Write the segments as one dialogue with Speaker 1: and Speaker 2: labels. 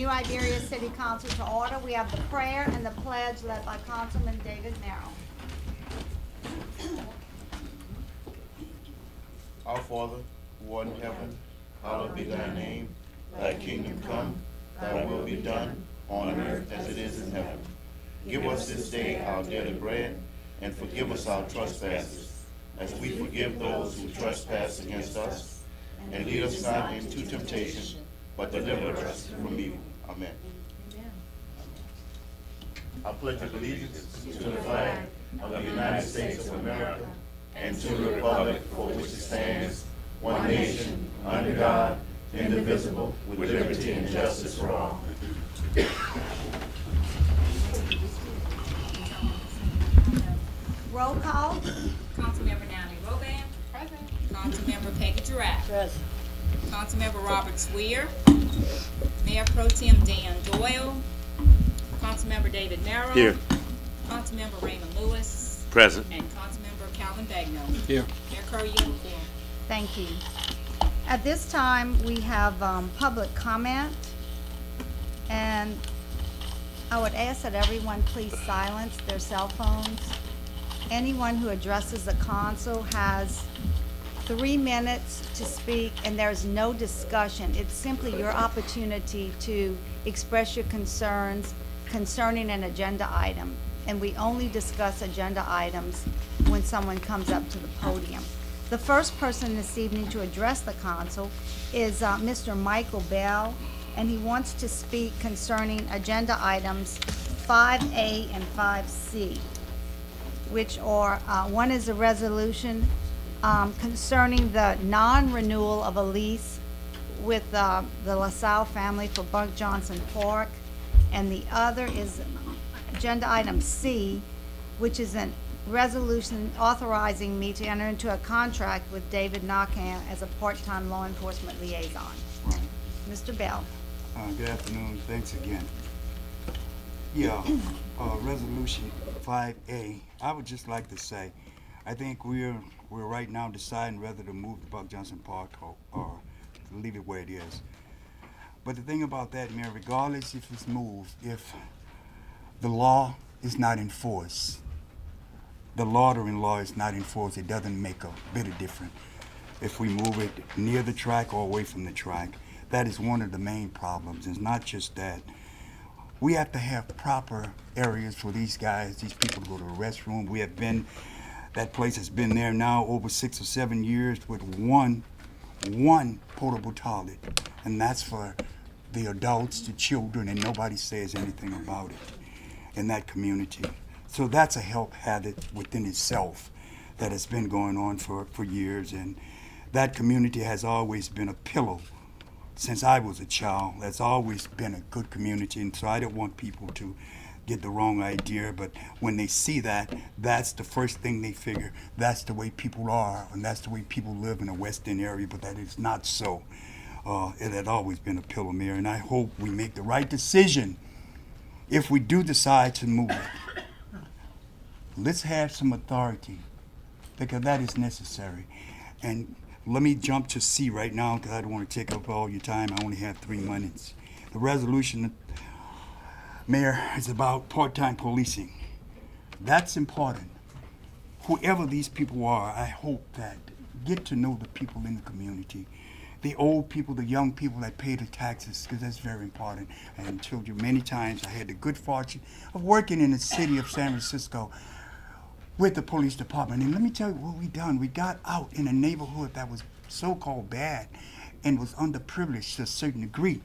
Speaker 1: new Iberia City Council to order. We have the prayer and the pledge led by Councilman David Merrill.
Speaker 2: Our Father, who art in heaven, hallowed be thy name. Thy kingdom come, thy will be done, on earth as it is in heaven. Give us this day our daily bread, and forgive us our trespasses, as we forgive those who trespass against us. And lead us not into temptation, but deliver us from evil. Amen. I pledge allegiance to the flag of the United States of America and to the republic for which it stands, one nation, under God, indivisible, with liberty and justice for all.
Speaker 1: Roll call.
Speaker 3: Councilmember Natalie Roban. Present. Councilmember Peggy Giraffe.
Speaker 1: Present.
Speaker 3: Councilmember Robert Swear. Mayor Pro Tem Dan Doyle. Councilmember David Merrill.
Speaker 4: Here.
Speaker 3: Councilmember Raymond Lewis.
Speaker 4: Present.
Speaker 3: And Councilmember Calvin Bagno.
Speaker 4: Here.
Speaker 3: Mayor Curry, you have a quorum.
Speaker 1: Thank you. At this time, we have public comment, and I would ask that everyone please silence their cell phones. Anyone who addresses the council has 3 minutes to speak, and there's no discussion. It's simply your opportunity to express your concerns concerning an agenda item, and we only discuss agenda items when someone comes up to the podium. The first person this evening to address the council is Mr. Michael Bell, and he wants to speak concerning agenda items 5A and 5C, which are, one is a resolution concerning the non-renewal of a lease with the LaSalle family for Buck Johnson Park, and the other is agenda item C, which is a resolution authorizing me to enter into a contract with David Knockham as a part-time law enforcement liaison. Mr. Bell.
Speaker 5: Good afternoon. Thanks again. Yeah, resolution 5A. I would just like to say, I think we're right now deciding whether to move the Buck Johnson Park or leave it where it is. But the thing about that, Mayor, regardless if it's moved, if the law is not enforced, the ordering law is not enforced, it doesn't make a bit of difference if we move it near the track or away from the track. That is one of the main problems. It's not just that. We have to have proper areas for these guys, these people to go to the restroom. We have been, that place has been there now over 6 or 7 years with one portable toilet, and that's for the adults, the children, and nobody says anything about it in that community. So that's a health hazard within itself that has been going on for years, and that community has always been a pillow since I was a child. That's always been a good community, and so I don't want people to get the wrong idea, but when they see that, that's the first thing they figure. That's the way people are, and that's the way people live in the West End area, but that is not so. It had always been a pillow, Mayor, and I hope we make the right decision if we do decide to move it. Let's have some authority, because that is necessary. And let me jump to C right now, because I don't want to take up all your time. I only have 3 minutes. The resolution, Mayor, is about part-time policing. That's important. Whoever these people are, I hope that get to know the people in the community. The old people, the young people that pay the taxes, because that's very important. And I told you many times I had the good fortune of working in the city of San Francisco with the police department. And let me tell you what we done. We got out in a neighborhood that was so-called bad and was underprivileged to a certain degree.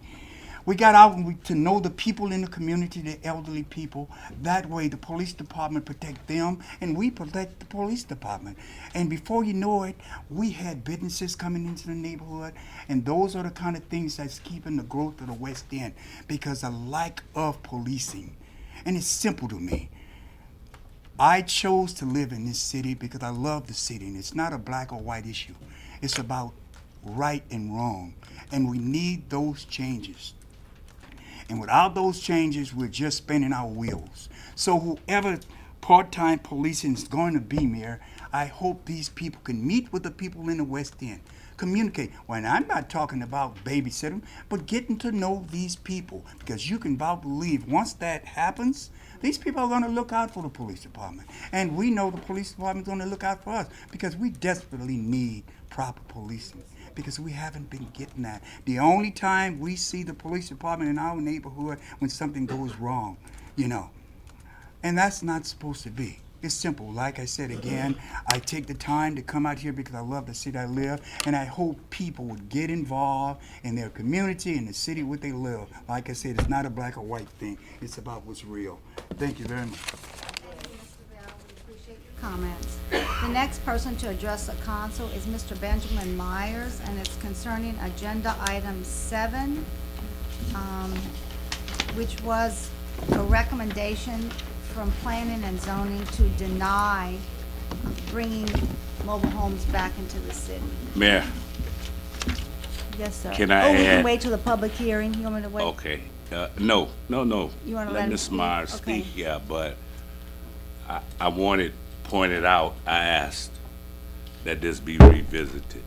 Speaker 5: We got out and to know the people in the community, the elderly people. That way the police department protect them and we protect the police department. And before you know it, we had businesses coming into the neighborhood, and those are the kind of things that's keeping the growth of the West End, because of lack of policing. And it's simple to me. I chose to live in this city because I love the city, and it's not a black or white issue. It's about right and wrong, and we need those changes. And without those changes, we're just spinning our wheels. So whoever part-time policing is going to be, Mayor, I hope these people can meet with the people in the West End, communicate. When I'm not talking about babysitting, but getting to know these people, because you can about believe once that happens, these people are going to look out for the police department. And we know the police department is going to look out for us because we desperately need proper policing because we haven't been getting that. The only time we see the police department in our neighborhood when something goes wrong, you know. And that's not supposed to be. It's simple. Like I said again, I take the time to come out here because I love the city I live, and I hope people would get involved in their community and the city where they live. Like I said, it's not a black or white thing. It's about what's real. Thank you very much.
Speaker 1: Comments. The next person to address the council is Mr. Benjamin Myers, and it's concerning agenda item 7, which was a recommendation from planning and zoning to deny bringing mobile homes back into the city.
Speaker 4: Mayor,
Speaker 1: Yes, sir.
Speaker 4: Can I
Speaker 1: Oh, we can
Speaker 4: add-
Speaker 1: wait till the public hearing. You want me to wait?
Speaker 4: okay, no.
Speaker 1: You wanna let him
Speaker 4: Ms.
Speaker 1: speak?
Speaker 4: Myers
Speaker 1: Okay.
Speaker 4: speak, yeah, but I wanted pointed out, I asked that this be revisited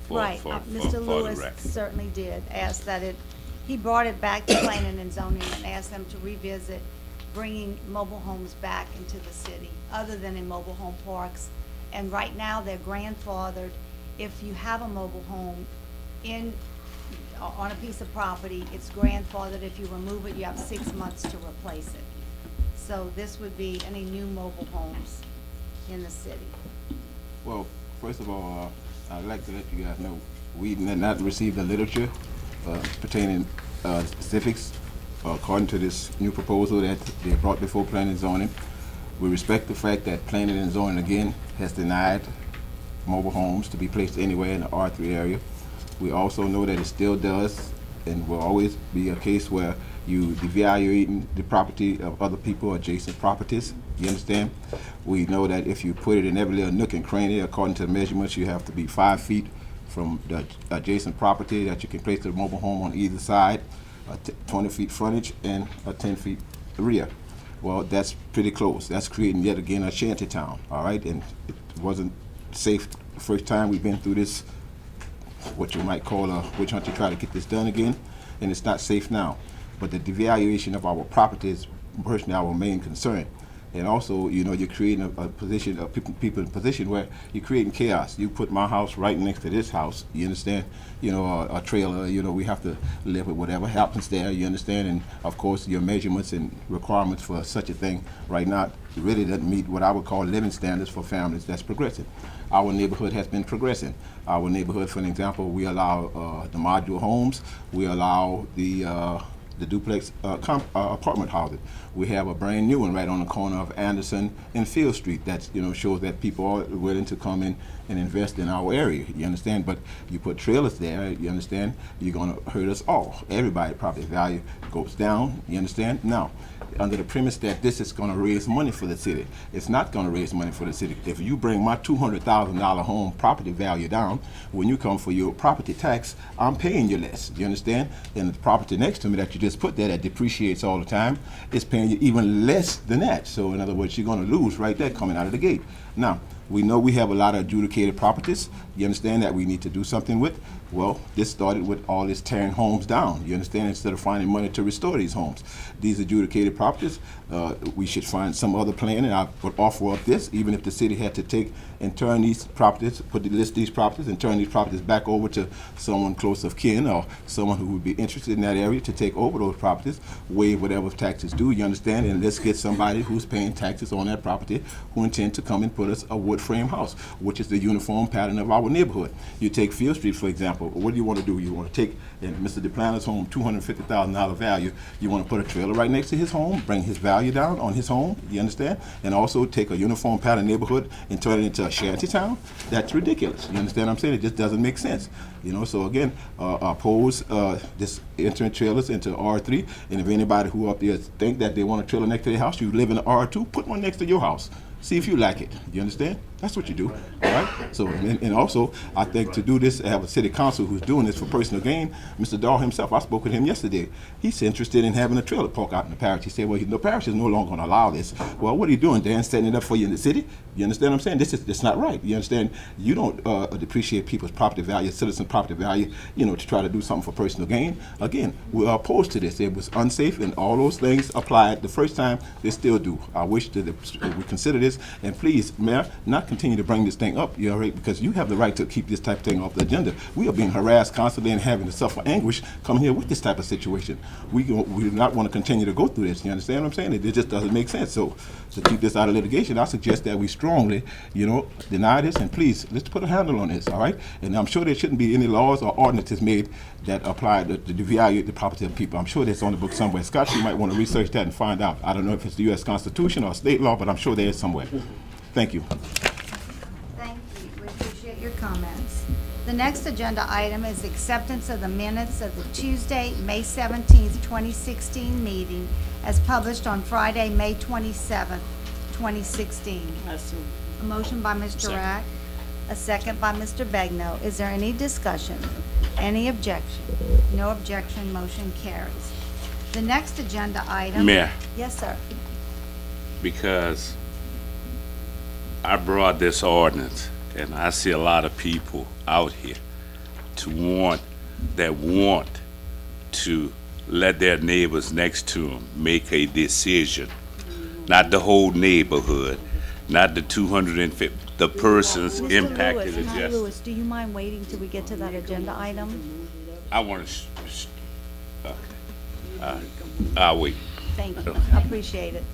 Speaker 4: for
Speaker 1: Right, Mr.
Speaker 4: the
Speaker 1: Lewis
Speaker 4: record.
Speaker 1: certainly did, ask that he brought it back to planning and zoning and asked them to revisit bringing mobile homes back into the city, other than in mobile home parks. And right now, they're grandfathered. If you have a mobile home on a piece of property, it's grandfathered. If you remove it, you have 6 months to replace it. So this would be any new mobile homes in the city.
Speaker 6: Well, first of all, I'd like to let you guys know, we did not receive the literature pertaining specifics according to this new proposal that they brought before planning and zoning. We respect the fact that planning and zoning again has denied mobile homes to be placed anywhere in the R3 area. We also know that it still does and will always be a case where you devaluating the property of other people, adjacent properties. You understand? We know that if you put it in every little nook and cranny, according to the measurements, you have to be 5 feet from the adjacent property that you can place the mobile home on either side, 20 feet frontage and 10 feet rear. Well, that's pretty close. That's creating yet again a shanty town, all right? And it wasn't safe the first time we've been through this, what you might call a witch hunt to try to get this done again, and it's not safe now. But the devaluation of our property is personally our main concern. And also, you know, you're creating a position, people in a position where you're creating chaos. You put my house right next to this house, you understand? You know, a trailer, you know, we have to live with whatever happens there, you understand? And of course, your measurements and requirements for such a thing right now really doesn't meet what I would call living standards for families that's progressing. Our neighborhood has been progressing. Our neighborhood, for an example, we allow the modular homes, we allow the duplex apartment housing. We have a brand new one right on the corner of Anderson and Field Street that, you know, shows that people are willing to come in and invest in our area, you understand? But you put trailers there, you understand, you're gonna hurt us all. Everybody property value goes down, you understand? Now, under the premise that this is gonna raise money for the city, it's not gonna raise money for the city. If you bring my $200,000 home property value down, when you come for your property tax, I'm paying you less, you understand? And the property next to me that you just put there that depreciates all the time is paying you even less than that. So in other words, you're gonna lose right there coming out of the gate. Now, we know we have a lot of adjudicated properties. You understand that we need to do something with? Well, this started with all this tearing homes down. You understand? Instead of finding money to restore these homes. These adjudicated properties, we should find some other plan, and I would offer up this, even if the city had to take and turn these properties, list these properties and turn these properties back over to someone close of kin or someone who would be interested in that area to take over those properties, waive whatever taxes due, you understand? And let's get somebody who's paying taxes on that property who intend to come and put us a wood frame house, which is the uniform pattern of our neighborhood. You take Field Street, for example. What do you want to do? You want to take in Mr. DePlanter's home, $250,000 value. You want to put a trailer right next to his home, bring his value down on his home, you understand? And also take a uniform pattern neighborhood and turn it into a shanty town? That's ridiculous. You understand what I'm saying? It just doesn't make sense. You know, so again, oppose this entering trailers into R3, and if anybody who up there think that they want a trailer next to their house, you live in R2, put one next to your house. See if you like it. You understand? That's what you do. All right. So, and also, I think to do this, have a city council who's doing this for personal gain. Mr. Dahl himself, I spoke with him yesterday. He's interested in having a trailer park out in the parish. He said, "Well, the parish is no longer going to allow this." Well, what are you doing, Dan? Setting it up for you in the city? You understand what I'm saying? This not right. You understand? You don't depreciate people's property value, citizen property value, to try to do something for personal gain. Again, we are opposed to this. It was unsafe, and all those things applied the first time. They still do. I wish that we consider this, and please, Mayor, not continue to bring this thing up. You're right, because you have the right to keep this type of thing off the agenda. We are being harassed constantly and having to suffer anguish coming here with this type of situation. We do not want to continue to go through this. You understand what I'm saying? It just doesn't make sense. So to keep this out of litigation, I suggest that we strongly, deny this, and please, let's put a handle on this, all right? And I'm sure there shouldn't be any laws or ordinances made that apply to devalue the property of people. I'm sure that's on the book somewhere. Scott, you might want to research that and find out. I don't know if it's the U.S. Constitution or state law, but I'm sure there is somewhere. Thank you.
Speaker 1: Thank you. We appreciate your comments. The next agenda item is acceptance of the minutes of the Tuesday, May 17th, 2016 meeting as published on Friday, May 27th, 2016. A motion by Mr. Rack, a second by Mr. Begnaud. Is there any discussion? Any objection? No objection, motion carries. The next agenda item.
Speaker 4: Mayor.
Speaker 1: Yes, sir.
Speaker 4: Because I brought this ordinance, and I see a lot of people out here that want to let their neighbors next to them make a decision, not the whole neighborhood, not the 250, the persons
Speaker 1: Mr.
Speaker 4: impacted.
Speaker 1: Lewis, Mr. Lewis, do you mind waiting till we get to that agenda item?
Speaker 4: I want to. I'll wait.
Speaker 1: Thank you, I appreciate it.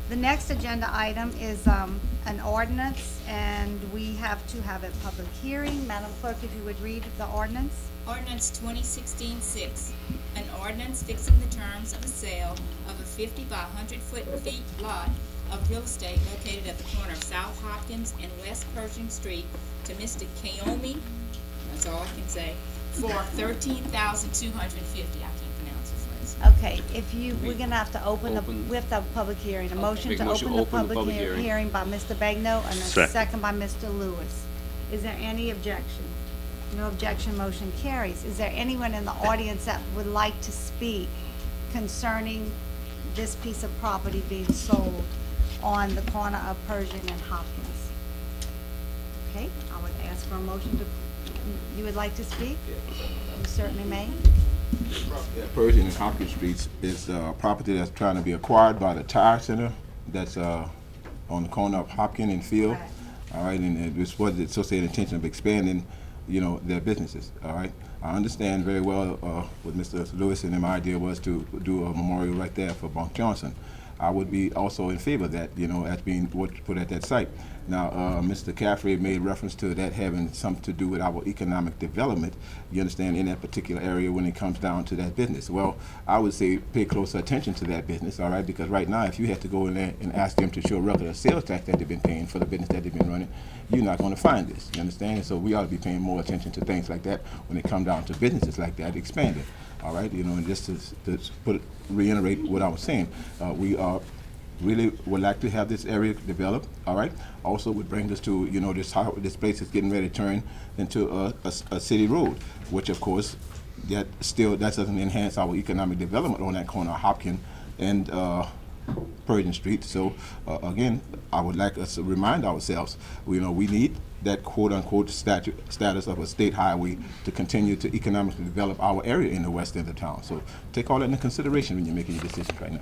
Speaker 1: The next agenda item is an ordinance, and we have to have a public hearing. Madam Clerk, if you would read the ordinance.
Speaker 3: Ordinance 2016-6, an ordinance fixing the terms of a sale of a 50 by 100 feet lot of real estate located at the corner of South Hopkins and West Pershing Street to Mr. Kaomi, that's all I can say, for $13,250. I can't pronounce his last name.
Speaker 1: Okay, we're gonna have to we have to have a public hearing. A motion
Speaker 7: make
Speaker 1: to
Speaker 7: a motion
Speaker 1: open the
Speaker 7: to open the
Speaker 1: public
Speaker 7: public hearing.
Speaker 1: hearing by Mr. Bagno and a
Speaker 4: Second.
Speaker 1: second by Mr. Lewis. Is there any objection? No objection, motion carries. Is there anyone in the audience that would like to speak concerning this piece of property being sold on the corner of Pershing and Hopkins? Okay, I would ask for a motion to, you would like to speak? You certainly may.
Speaker 6: Pershing and Hopkins Streets is property that's trying to be acquired by the Tire Center that's on the corner of Hopkins and Field.
Speaker 1: Right.
Speaker 6: All right, and this was the associated intention of expanding, their businesses. All right, I understand very well what Mr. Lewis and my idea was to do a memorial right there for Bunk Johnson. I would be also in favor of that, as being put at that site. Now, Mr. Caffrey made reference to that having something to do with our economic development, you understand, in that particular area when it comes down to that business. Well, I would say pay closer attention to that business, all right, because right now, if you have to go in there and ask them to show a record of sales tax that they've been paying for the business that they've been running, you're not going to find this, you understand? So we ought to be paying more attention to things like that when it comes down to businesses like that expanding. All right, and just to reiterate what I was saying, we really would like to have this area developed. All right, also would bring us to this place is getting ready to turn into a city road, which of course that doesn't enhance our economic development on that corner of Hopkins and Pershing Street. So again, I would like us to remind ourselves, we need that quote-unquote status of a state highway to continue to economically develop our area in the west end of town. So take all that into consideration when you're making your decisions right now.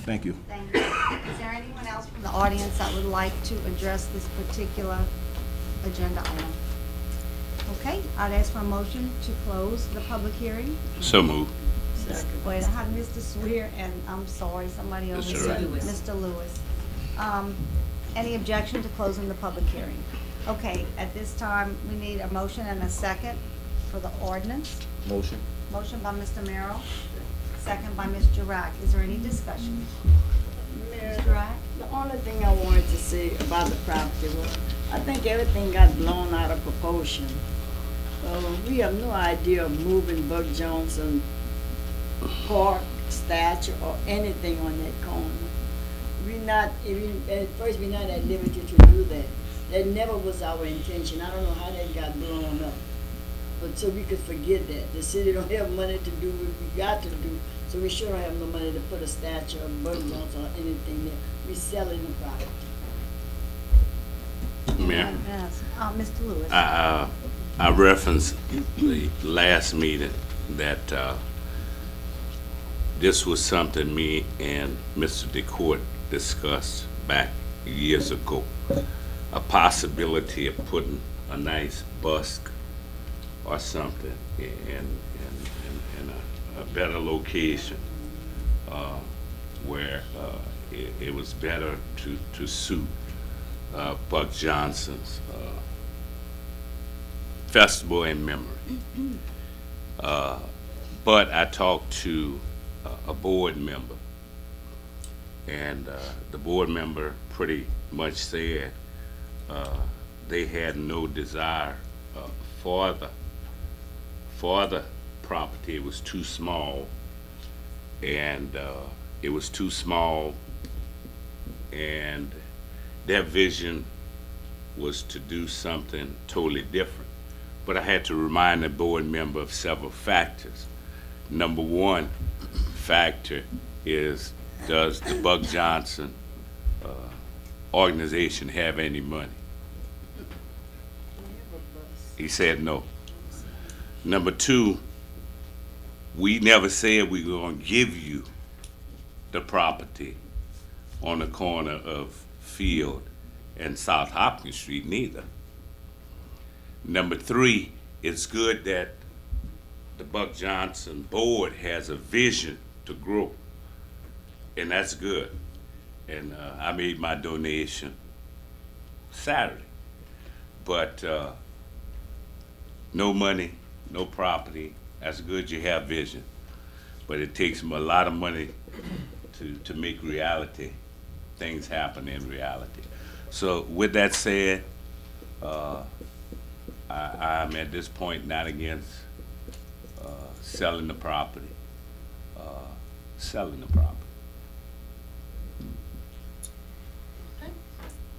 Speaker 6: Thank you.
Speaker 1: Thank you. Is there anyone else from the audience that would like to address this particular agenda item? Okay, I'd ask for a motion to close the public hearing.
Speaker 4: So moved.
Speaker 1: Wait, I have Mr. Swear and, I'm sorry, somebody over
Speaker 4: Mr.
Speaker 1: here.
Speaker 3: Lewis.
Speaker 1: Mr. Lewis. Any objection to closing the public hearing? Okay, at this time, we need a motion and a second for the ordinance.
Speaker 7: Motion.
Speaker 1: Motion by Mr. Merrill, second by Mr. Rack. Is there any discussion? Mr. Rack?
Speaker 8: The only thing I wanted to say about the property was, I think everything got blown out of proportion. We have no idea of moving Buck Johnson Park statue or anything on that corner. we not, even, at first, we not at liberty to do that. That never was our intention. I don't know how that got blown up. But so we could forget that. The city don't have money to do what we got to do, so we sure don't have no money to put a statue of Bud Johnson or anything there. We selling the property.
Speaker 4: Mayor,
Speaker 1: Yes, Mr. Lewis.
Speaker 4: I referenced the last meeting that this was something me and Mr. DeCourt discussed back years ago. A possibility of putting a nice busk or something in a better location where it was better to suit Buck Johnson's festival in memory. But I talked to a board member, and the board member pretty much said they had no desire for the property. It was too small, and it was too small, and their vision was to do something totally different. But I had to remind the board member of several factors. Number one factor is, does the Buck Johnson organization have any money? He said no. Number two, we never said we were going to give you the property on the corner of Field and South Hopkins Street neither. Number three, it's good that the Buck Johnson board has a vision to grow, and that's good. And I made my donation Saturday, but no money, no property. That's good you have vision, but it takes a lot of money to make reality, things happen in reality. So with that said, I'm at this point not against selling the property.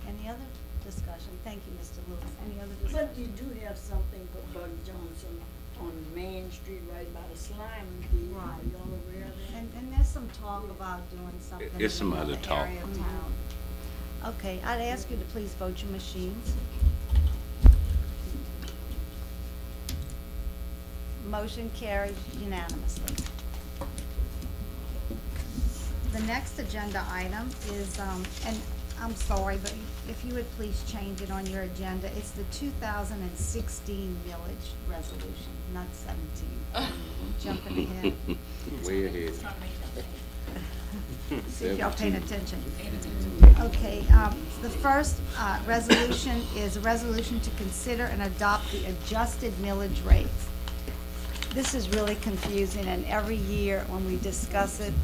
Speaker 1: Any other discussion? Thank you, Mr. Lewis. Any other
Speaker 8: But
Speaker 1: discussion?
Speaker 8: you do have something for Bud Johnson on Main Street right by the slime field.
Speaker 1: Right.
Speaker 8: Are y'all aware of that?
Speaker 1: And there's some talk about doing something in
Speaker 4: There's some other
Speaker 1: another
Speaker 4: talk.
Speaker 1: area of town. Okay, I'd ask you to please vote your machines. Motion carries unanimously. The next agenda item is, and I'm sorry, but if you would please change it on your agenda, it's the 2016 millage resolution, not 17. Jumping ahead.
Speaker 4: Way ahead.
Speaker 1: See if y'all paying attention.
Speaker 3: Paying attention.
Speaker 1: Okay, the first resolution is a resolution to consider and adopt the adjusted millage rates. This is really confusing, and every year when we discuss it,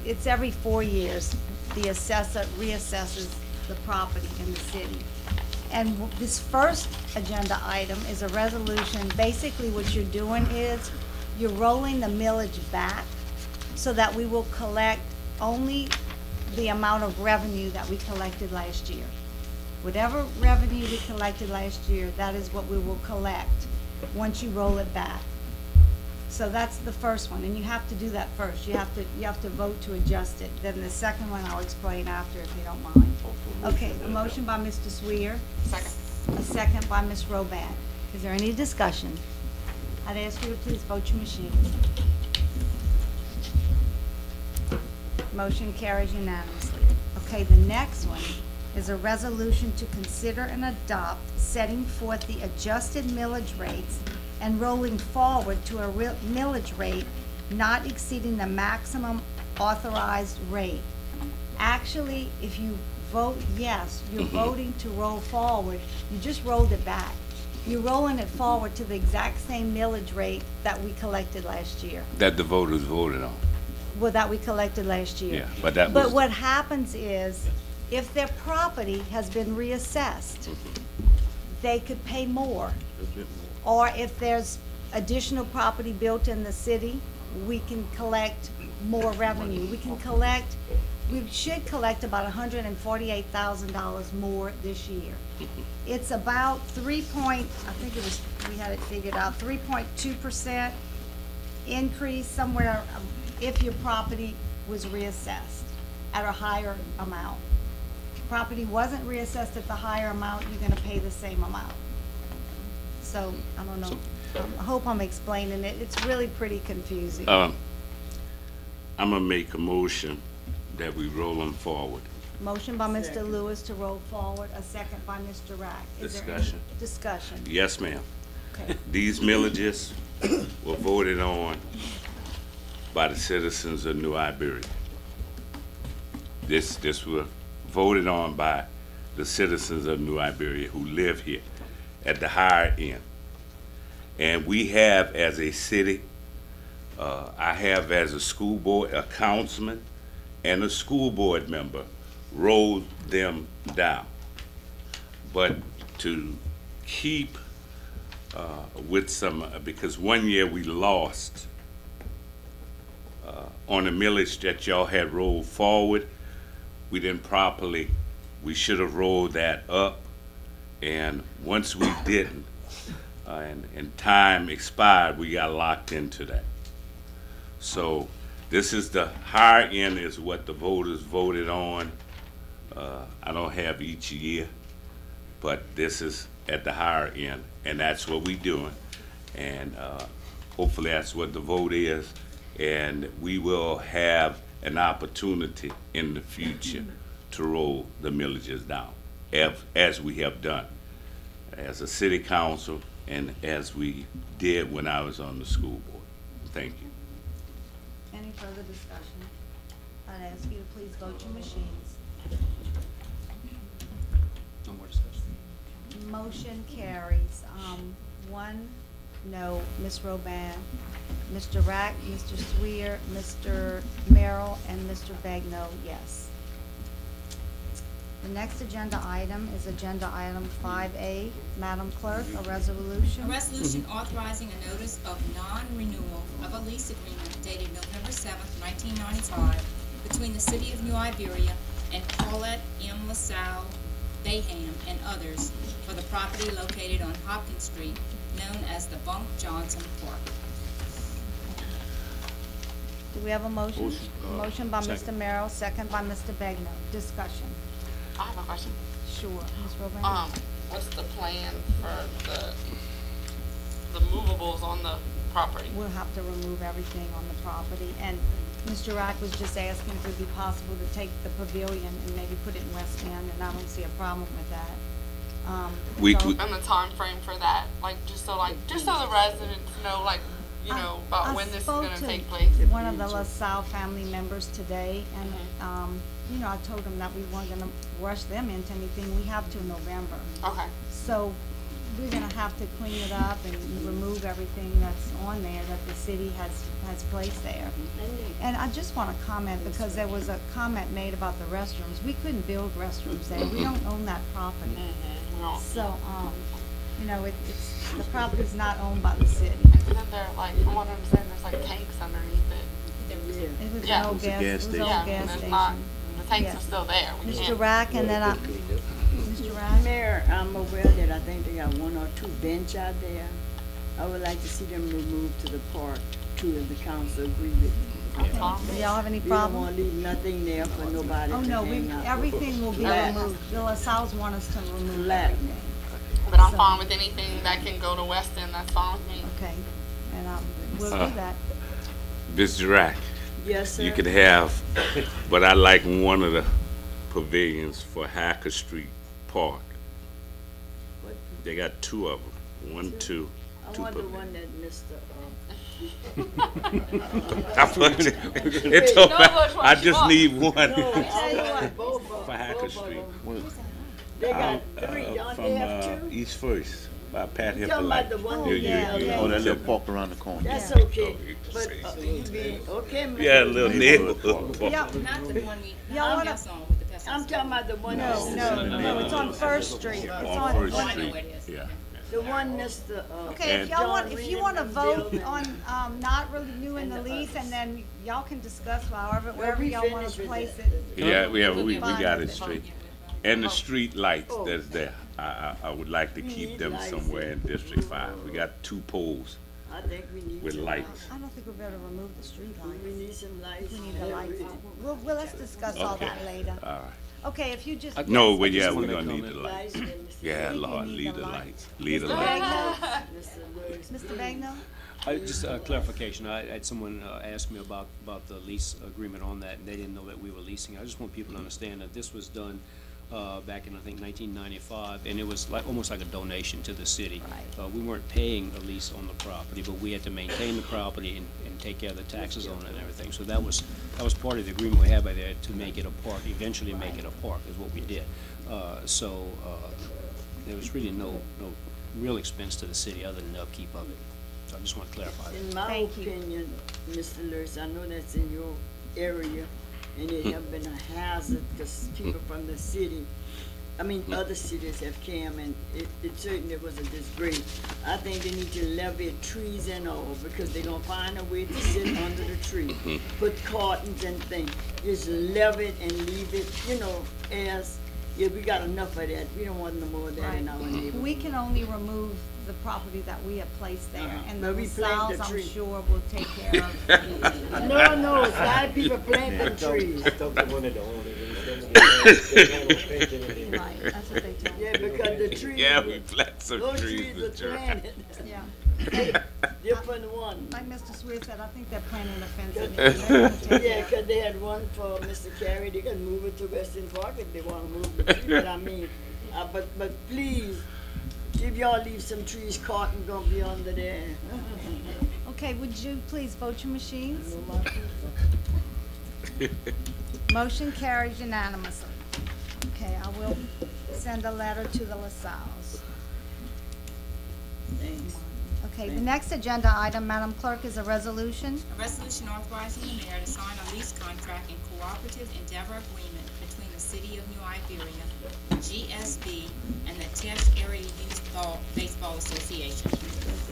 Speaker 1: it's every 4 years, the assessor reassesses the property in the city. And this first agenda item is a resolution. Basically, what you're doing is you're rolling the millage back so that we will collect only the amount of revenue that we collected last year. Whatever revenue we collected last year, that is what we will collect once you roll it back. So that's the first one, and you have to do that first. You have to vote to adjust it. Then the second one I'll explain after, if you don't mind. Okay, a motion by Mr. Sweer.
Speaker 3: Second.
Speaker 1: A second by Ms. Roban. Is there any discussion? I'd ask you to please vote your machines. Motion carries unanimously. Okay, the next one is a resolution to consider and adopt setting forth the adjusted millage rates and rolling forward to a millage rate not exceeding the maximum authorized rate. Actually, if you vote yes, you're voting to roll forward. You just rolled it back. You're rolling it forward to the exact same millage rate that we collected last year.
Speaker 4: That the voters voted on.
Speaker 1: Well, that we collected last year.
Speaker 4: Yeah, but that
Speaker 1: But
Speaker 4: was-
Speaker 1: what happens is, if their property has been reassessed, they could pay more. Or if there's additional property built in the city, we can collect more revenue. We can collect we should collect about $148,000 more this year. It's about I think it was, we had it figured out, 3.2% increase somewhere, if your property was reassessed at a higher amount. Property wasn't reassessed at the higher amount, you're gonna pay the same amount. So, I don't know, I hope I'm explaining it, it's really pretty confusing.
Speaker 4: I'm gonna make a motion that we roll them forward.
Speaker 1: Motion by Mr. Lewis to roll forward, a second by Mr. Rack. Is there any
Speaker 4: Discussion.
Speaker 1: discussion?
Speaker 4: Yes, ma'am.
Speaker 1: Okay.
Speaker 4: These millages were voted on by the citizens of New Iberia. This was voted on by the citizens of New Iberia who live here at the higher end. And we have, as a city, I have as a school board, a councilman, and a school board member, rolled them down. But to keep with some, because one year we lost on the millage that y'all had rolled forward, we didn't properly, we should have rolled that up. And once we didn't, and time expired, we got locked into that. So this is the higher end is what the voters voted on. I don't have each year, but this is at the higher end, and that's what we doing. And hopefully that's what the vote is, and we will have an opportunity in the future to roll the millages down, as we have done as a city council and as we did when I was on the school board. Thank you.
Speaker 1: Any further discussion? I'd ask you to please vote your machines.
Speaker 7: No more discussion.
Speaker 1: Motion carries. One, no, Ms. Roban, Mr. Rack, Mr. Sweer, Mr. Merrill, and Mr. Bagno, yes. The next agenda item is agenda item 5A. Madam Clerk, a resolution.
Speaker 3: A resolution authorizing a notice of non-renewal of a lease agreement dated November 7th, 1995, between the City of New Iberia and Paulette M. LaSalle Bayham and others for the property located on Hopkins Street, known as the Bunk Johnson Park.
Speaker 1: Do we have a motion?
Speaker 4: Motion,
Speaker 1: Motion by
Speaker 4: second.
Speaker 1: Mr. Merrill, second by Mr. Bagno. Discussion.
Speaker 9: I have a question.
Speaker 1: Sure. Ms. Roban?
Speaker 9: What's the plan for the movables on the property?
Speaker 1: We'll have to remove everything on the property, and Mr. Rack was just asking if it'd be possible to take the pavilion and maybe put it in West End, and I don't see a problem with that.
Speaker 4: We-
Speaker 1: so-
Speaker 4: we-
Speaker 9: And the time frame for that, just so the residents know, about when this is gonna take place.
Speaker 1: I spoke to one of the LaSalle family members today, and, I told them that we weren't gonna rush them into anything. We have till November.
Speaker 9: Okay.
Speaker 1: So we're gonna have to clean it up and remove everything that's on there that the city has placed there. And I just wanna comment, because there was a comment made about the restrooms. We couldn't build restrooms there. We don't own that property.
Speaker 9: No.
Speaker 1: So, the property's not owned by the city.
Speaker 9: Isn't there from what I understand, there's tanks underneath it?
Speaker 1: It was
Speaker 9: Yeah.
Speaker 1: an old
Speaker 2: It's a
Speaker 1: gas,
Speaker 2: gas
Speaker 1: it was an
Speaker 2: station.
Speaker 1: old gas
Speaker 9: there's
Speaker 1: station.
Speaker 9: not, the tanks
Speaker 1: Yeah.
Speaker 9: are still there. We
Speaker 1: Mr.
Speaker 9: can't.
Speaker 1: Rack, and then Mr. Rack?
Speaker 8: Mayor, I'm aware that I think they got one or two bench out there. I would like to see them removed to the park too, if the council agree with me.
Speaker 9: That's fine.
Speaker 1: Do y'all have any
Speaker 8: We don't wanna
Speaker 1: problem?
Speaker 8: leave nothing there for nobody to
Speaker 1: Oh, no,
Speaker 8: hang out.
Speaker 1: everything will be
Speaker 8: Flat.
Speaker 1: removed. The LaSalle's want us to remove
Speaker 8: Flat.
Speaker 1: everything.
Speaker 9: But I'm
Speaker 1: So-
Speaker 9: fine with anything that can go to Weston, that's fine with me.
Speaker 1: Okay, and, we'll do that.
Speaker 4: Mr. Rack,
Speaker 8: Yes, sir.
Speaker 4: you could have, but I like one of the pavilions for Hacker Street Park.
Speaker 8: What-
Speaker 4: They got two of them, one, two.
Speaker 8: I
Speaker 4: two
Speaker 8: want the
Speaker 4: pavilions.
Speaker 8: one that Mr.
Speaker 4: I put it- it don't
Speaker 9: know
Speaker 4: matter.
Speaker 9: which one
Speaker 4: I
Speaker 9: you
Speaker 4: just
Speaker 9: want.
Speaker 4: need one.
Speaker 8: No, I want both of
Speaker 4: For
Speaker 8: them.
Speaker 4: Hacker
Speaker 8: both of
Speaker 4: Street.
Speaker 8: them. They got three, don't they have
Speaker 4: From
Speaker 8: two?
Speaker 4: East First, by Pat
Speaker 8: You talking about the
Speaker 4: Hippolyte.
Speaker 8: one?
Speaker 1: Oh, yeah, yeah.
Speaker 2: Oh, that little park around the corner.
Speaker 8: That's
Speaker 1: Yeah.
Speaker 8: okay,
Speaker 4: Oh,
Speaker 8: but you be, okay, Mr.
Speaker 4: Yeah, a little neighborhood
Speaker 1: Y'all,
Speaker 4: park.
Speaker 3: Not the one
Speaker 1: Y'all
Speaker 3: I'm
Speaker 1: wanna-
Speaker 3: just on with the pestle.
Speaker 8: I'm talking about the one
Speaker 1: no,
Speaker 8: that's.
Speaker 1: no, it's on First Street. It's
Speaker 4: On First
Speaker 3: Oh, I know
Speaker 4: Street,
Speaker 3: where it is.
Speaker 4: yeah.
Speaker 8: The one Mr.
Speaker 1: Okay, if y'all
Speaker 8: John
Speaker 1: want, if you
Speaker 8: Reed
Speaker 1: wanna
Speaker 8: was
Speaker 1: vote
Speaker 8: building.
Speaker 1: on, not renewing
Speaker 8: And
Speaker 1: the
Speaker 8: the
Speaker 1: lease,
Speaker 8: others.
Speaker 1: and then y'all can discuss however,
Speaker 8: Well,
Speaker 1: wherever
Speaker 8: we
Speaker 1: y'all wanna
Speaker 8: finished with
Speaker 1: place
Speaker 8: that.
Speaker 1: it.
Speaker 4: Yeah, we
Speaker 1: Fine
Speaker 4: got
Speaker 1: with
Speaker 4: it
Speaker 1: it.
Speaker 4: straight. And the street lights
Speaker 8: Oh.
Speaker 4: that's there, I would like to
Speaker 8: We
Speaker 4: keep
Speaker 8: need
Speaker 4: them
Speaker 8: lights
Speaker 4: somewhere
Speaker 8: there.
Speaker 4: in District 5. We got 2 poles
Speaker 8: I think we need
Speaker 4: with
Speaker 8: some
Speaker 4: lights.
Speaker 1: I don't think we better remove the street
Speaker 8: We
Speaker 1: lights.
Speaker 8: need some lights.
Speaker 1: We need the lights. Well, let's discuss all
Speaker 4: Okay.
Speaker 1: that later.
Speaker 4: All right.
Speaker 1: Okay, if you just.
Speaker 4: No,
Speaker 1: yes,
Speaker 4: but yeah,
Speaker 7: just
Speaker 4: we're
Speaker 7: wanna
Speaker 4: gonna need
Speaker 7: comment.
Speaker 4: the lights.
Speaker 8: Lights, let me see.
Speaker 4: Yeah,
Speaker 1: think you
Speaker 4: Lord,
Speaker 1: need
Speaker 4: leave
Speaker 1: the
Speaker 4: the
Speaker 1: light.
Speaker 4: lights. Leave the
Speaker 1: Mr.
Speaker 4: lights.
Speaker 1: Bagno,
Speaker 8: Mr. Lewis,
Speaker 1: Mr. Bagno?
Speaker 7: Just a clarification, I had someone ask me about the lease agreement on that, and they didn't know that we were leasing. I just want people to understand that this was done back in, I think, 1995, and it was like, almost like a donation to the city.
Speaker 1: Right.
Speaker 7: We weren't paying a lease on the property, but we had to maintain the property and take care of the taxes on it and everything. So that was part of the agreement we had by there, to make it a park, eventually make it a park, is what we did. There was really no real expense to the city other than the upkeep of it. So I just want to clarify that.
Speaker 8: in my
Speaker 1: Thank you.
Speaker 8: opinion, Mr. Lewis, I know that's in your area, and it have been a hazard, because people from the city, I mean, other cities have came, and it certainly was a disgrace. I think they need to levy trees and all, because they're gonna find a way to sit under the tree, put cartons and things, just levy it and leave it, as, yeah, we got enough of that, we don't want no more of that in our neighborhood.
Speaker 1: We can only remove the property that we have placed there, and the
Speaker 8: But we plant
Speaker 1: LaSalle's,
Speaker 8: the
Speaker 1: I'm
Speaker 8: tree.
Speaker 1: sure, will take care of.
Speaker 8: No, it's not people planting trees.
Speaker 10: Don't the one that the owner, they
Speaker 1: Right, that's what they tell me.
Speaker 8: Yeah, because the trees.
Speaker 4: Yeah, we plant some
Speaker 8: Those
Speaker 4: trees
Speaker 8: trees
Speaker 4: to
Speaker 8: are
Speaker 4: try.
Speaker 8: planted,
Speaker 1: Yeah,
Speaker 8: different ones.
Speaker 1: like Mr. Sweet said, I think they're planning a fence in there. They're gonna take
Speaker 8: Yeah,
Speaker 1: care of it.
Speaker 8: 'cause they had one for Mr. Carey, they can move it to Western Park if they wanna move the tree, but I mean, but please, if y'all leave some trees, cotton gonna be under there.
Speaker 1: Okay, would you please vote your machines? Motion carries unanimously. Okay, I will send a letter to the LaSalle's.
Speaker 8: Thanks.
Speaker 1: Okay, the next agenda item, Madam Clerk, is a resolution.
Speaker 3: A resolution authorizing the mayor to sign a lease contract and cooperative endeavor agreement between the city of New Iberia, GSB, and the 10th Area Youth Baseball Association.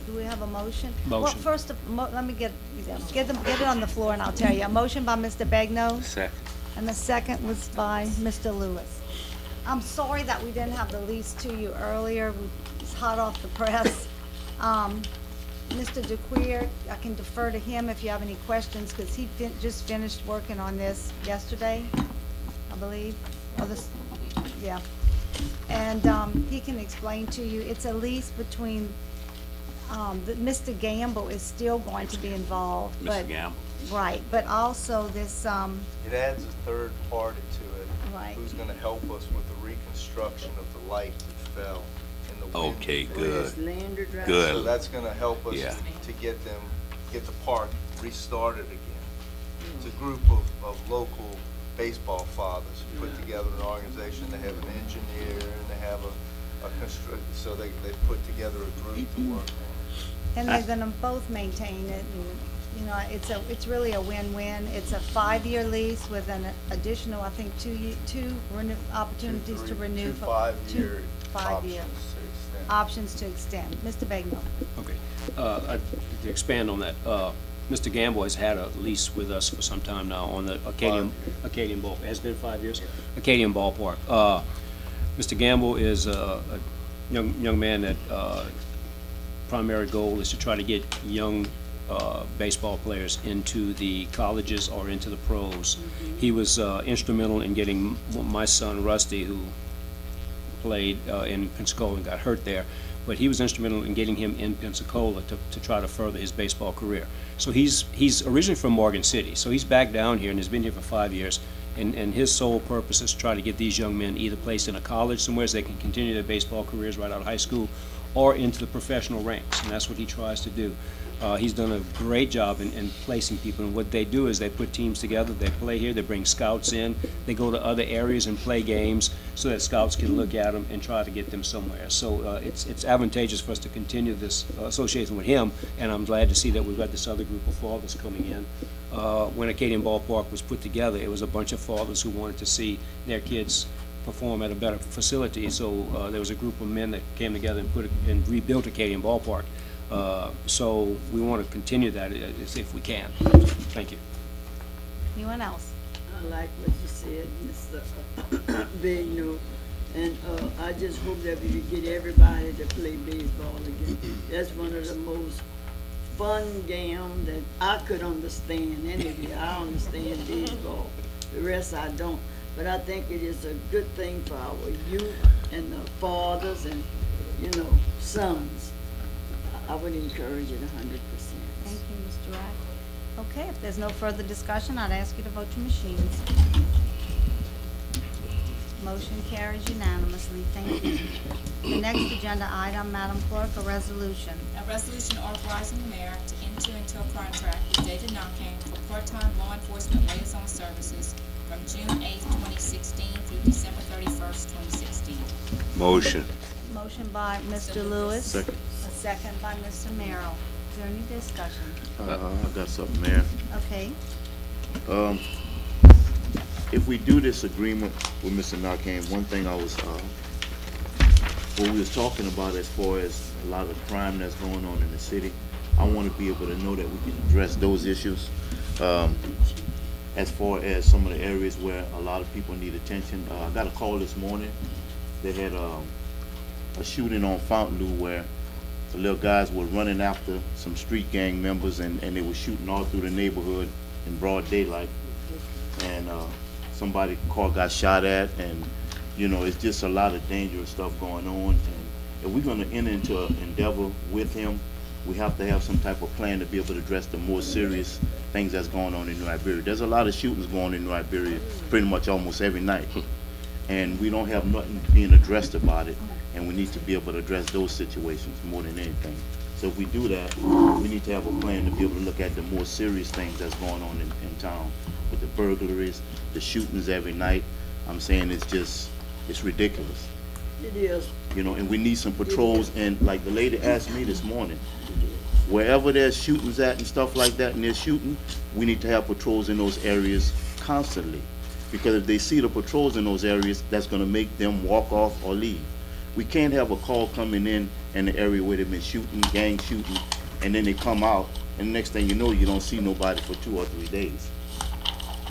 Speaker 1: Do we have a motion?
Speaker 7: Motion.
Speaker 1: Well, first, let me get it on the floor and I'll tell you. A motion by Mr. Bagno,
Speaker 4: Second.
Speaker 1: and the second was by Mr. Lewis. I'm sorry that we didn't have the lease to you earlier. It's hot off the press. Mr. DeQueer, I can defer to him if you have any questions, because he just finished working on this yesterday, I believe. Yeah. And, he can explain to you, it's a lease between, Mr. Gamble is still going to be involved, but.
Speaker 4: Mr. Gamble.
Speaker 1: Right, but also this,
Speaker 11: It adds a third party to it.
Speaker 1: Right.
Speaker 11: Who's gonna help us with the reconstruction of the light that fell in the wind.
Speaker 4: Okay,
Speaker 8: Where's
Speaker 4: good.
Speaker 8: Lander Drive?
Speaker 4: Good.
Speaker 11: So that's gonna help us
Speaker 4: Yeah.
Speaker 11: to get the park restarted again. It's a group of local baseball fathers who put together an organization. They have an engineer and they have so they put together a group to work on it.
Speaker 1: and they're gonna both maintain it, and, it's really a win-win. It's a 5-year lease with an additional, I think, two opportunities to renew.
Speaker 11: Two
Speaker 1: for-
Speaker 11: 5-year
Speaker 1: 5-year
Speaker 11: options to extend.
Speaker 1: options to extend. Mr. Bagno.
Speaker 7: Okay, to expand on that, Mr. Gamble has had a lease with us for some time now on the Acadian Ball, has been 5 years? Acadian Ballpark. Mr. Gamble is a young man that, primary goal is to try to get young, baseball players into the colleges or into the pros. He was, instrumental in getting my son Rusty, who played in Pensacola and got hurt there, but he was instrumental in getting him in Pensacola to try to further his baseball career. So he's originally from Morgan City, so he's back down here and has been here for 5 years, and his sole purpose is to try to get these young men either placed in a college somewhere so they can continue their baseball careers right out of high school, or into the professional ranks, and that's what he tries to do. He's done a great job in placing people, and what they do is they put teams together, they play here, they bring scouts in, they go to other areas and play games so that scouts can look at them and try to get them somewhere. So it's advantageous for us to continue this association with him, and I'm glad to see that we've got this other group of fathers coming in. When Acadian Ballpark was put together, it was a bunch of fathers who wanted to see their kids perform at a better facility. So there was a group of men that came together and and rebuilt Acadian Ballpark. So we want to continue that if we can. Thank you.
Speaker 1: Anyone else?
Speaker 8: I like what you said, Mr. Big No. And, I just hope that we can get everybody to play baseball again. That's one of the most fun game that I could understand anyway. I understand baseball. The rest I don't. But I think it is a good thing for our youth and the fathers and, sons. I would encourage it 100%.
Speaker 1: Thank you, Mr. Wright. Okay, if there's no further discussion, I'd ask you to vote your machines. Motion carries unanimously. Thank you. The next agenda item, Madam Clerk, a resolution.
Speaker 3: A resolution authorizing the mayor to enter into a contract with David Knocking for part-time law enforcement liaison services from June 8th, 2016 through December 31st, 2016.
Speaker 4: Motion.
Speaker 1: Motion by Mr. Lewis.
Speaker 2: Second.
Speaker 1: A second by Mr. Merrill. Is there any discussion?
Speaker 2: I got something, Mayor.
Speaker 1: Okay,
Speaker 2: If we do this agreement with Mr. Narcan, one thing I was, what we was talking about as far as a lot of the crime that's going on in the city, I want to be able to know that we can address those issues. As far as some of the areas where a lot of people need attention, I got a call this morning. They had a shooting on Fountaindew where the little guys were running after some street gang members and they were shooting all through the neighborhood in broad daylight. And somebody's car got shot at, and it's just a lot of dangerous stuff going on. And if we're gonna enter into an endeavor with him, we have to have some type of plan to be able to address the more serious things that's going on in New Iberia. There's a lot of shootings going on in New Iberia pretty much almost every night. And we don't have nothing being addressed about it, and we need to be able to address those situations more than anything. So if we do that, we need to have a plan to be able to look at the more serious things that's going on in town, with the burglaries, the shootings every night. I'm saying it's ridiculous.
Speaker 8: It is.
Speaker 2: And we need some patrols, and like the lady asked me this morning, wherever there's shootings at and stuff like that, and they're shooting, we need to have patrols in those areas constantly. Because if they see the patrols in those areas, that's gonna make them walk off or leave. We can't have a call coming in the area where they've been shooting, gang shooting, and then they come out, and the next thing you know, you don't see nobody for 2 or 3 days.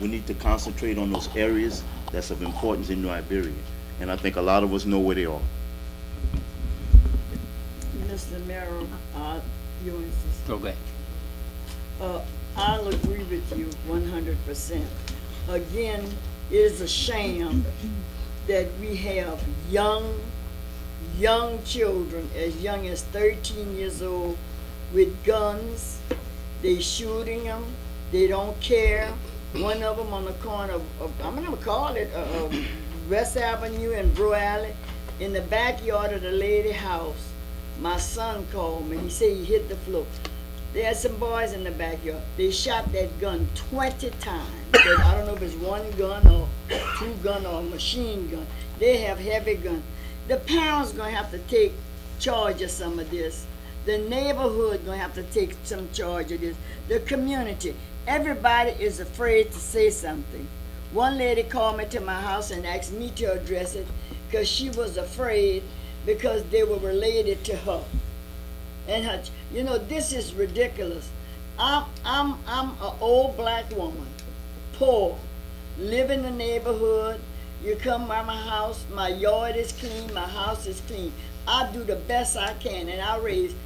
Speaker 2: We need to concentrate on those areas that's of importance in New Iberia, and I think a lot of us know where they are.
Speaker 8: Mr. Merrill, you insist.
Speaker 7: Okay.
Speaker 8: I'll agree with you 100%. Again, it is a shame that we have young children as young as 13 years old with guns. They shooting them. They don't care. One of them on the corner of I'm gonna call it West Avenue and Brew Alley, in the backyard of the lady house. My son called me. He said he hit the floor. They had some boys in the backyard. They shot that gun 20 times. But I don't know if it's one gun or two gun or a machine gun. They have heavy guns. The parents gonna have to take charge of some of this. The neighborhood gonna have to take some charge of this. The community. Everybody is afraid to say something. One lady called me to my house and asked me to address it because she was afraid because they were related to her. And her, this is ridiculous. I'm an old black woman, poor, live in the neighborhood. You come by my house, my yard is clean, my house is clean. I do the best I can, and I raised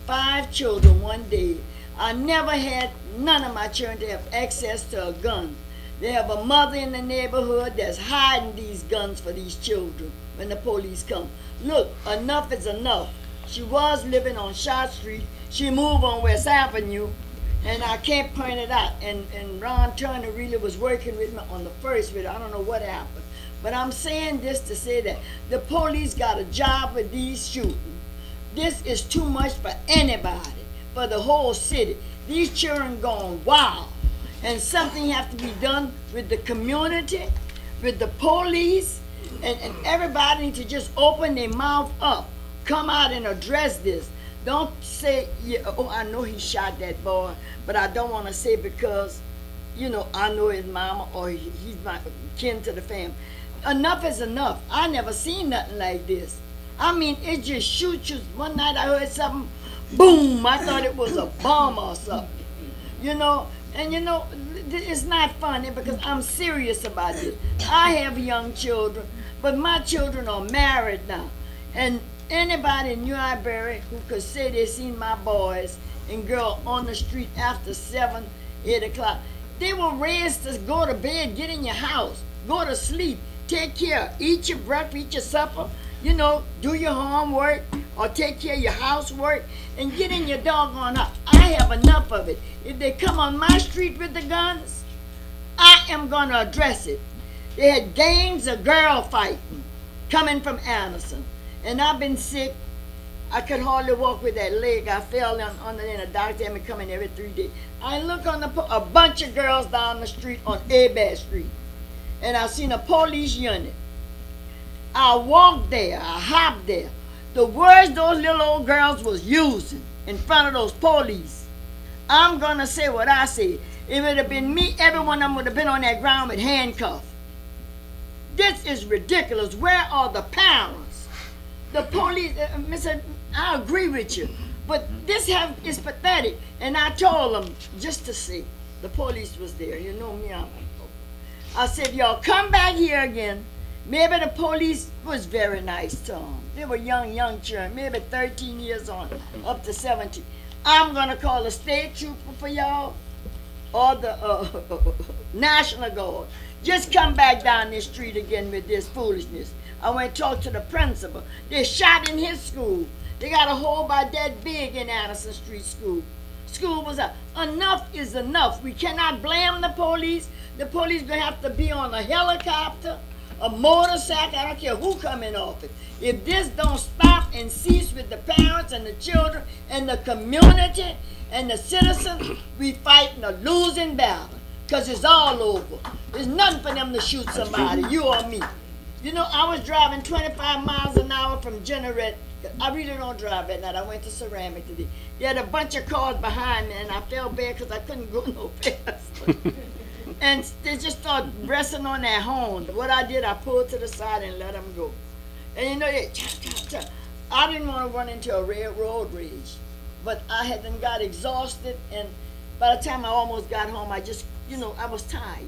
Speaker 8: 5 children one day. I never had none of my children to have access to a gun. They have a mother in the neighborhood that's hiding these guns for these children when the police come. Look, enough is enough. She was living on Short Street. She moved on West Avenue, and I can't point it out. And Ron Turner really was working with me on the first video. I don't know what happened. But I'm saying this to say that the police got a job with these shootings. This is too much for anybody, for the whole city. These children going wild. And something has to be done with the community, with the police, and everybody needs to just open their mouth up. Come out and address this. Don't say, I know he shot that boy, but I don't want to say because, I know his mama or he's my kin to the family. enough is enough. I never seen nothing like this. I mean, it just shoots you. One night I heard something, boom, I thought it was a bomb or something. You know, and you know, it's not funny because I'm serious about this. I have young children, but my children are married now. And anybody in New Iberia who could say they seen my boys and girl on the street after 7, 8 o'clock, they were raised to go to bed, get in your house, go to sleep, take care, eat your breakfast, eat your supper, you know, do your homework or take care of your housework and get in your doggone house. I have enough of it. If they come on my street with the guns, I am going to address it. They had gangs of girl fighting coming from Anderson. And I've been sick. I could hardly walk with that leg. I fell on the doctor had me coming every 3 days. I look on a bunch of girls down the street on Iberia Street. And I seen a police unit. I walked there. I hopped there. The words those little old girls was using in front of those police, I'm going to say what I said. If it had been me, every one of them would have been on that ground with handcuffs. This is ridiculous. Where are the parents? The police, Mr. I agree with you, but this is pathetic. And I told them just to see. The police was there. You know me, I said, y'all come back here again. Maybe the police was very nice to them. They were young children, maybe 13 years on, up to 17. I'm going to call the state trooper for y'all or the National Guard. Just come back down this street again with this foolishness. I went to talk to the principal. They shot in his school. They got a hole about that big in Anderson Street School. School was up. Enough is enough. We cannot blame the police. The police going to have to be on a helicopter, a motorcycle, I don't care who come in office. If this don't stop and cease with the parents and the children and the community and the citizens, we fighting a losing battle because it's all over. There's nothing for them to shoot somebody, you or me. You know, I was driving 25 miles an hour from Generate. I really don't drive at night. I went to Ceramic today. They had a bunch of cars behind me, and I felt bad because I couldn't go no faster. And they just started resting on that horn. What I did, I pulled to the side and let them go. And you know, I didn't want to run into a road rage, but I had then got exhausted, and by the time I almost got home, I just, you know, I was tired.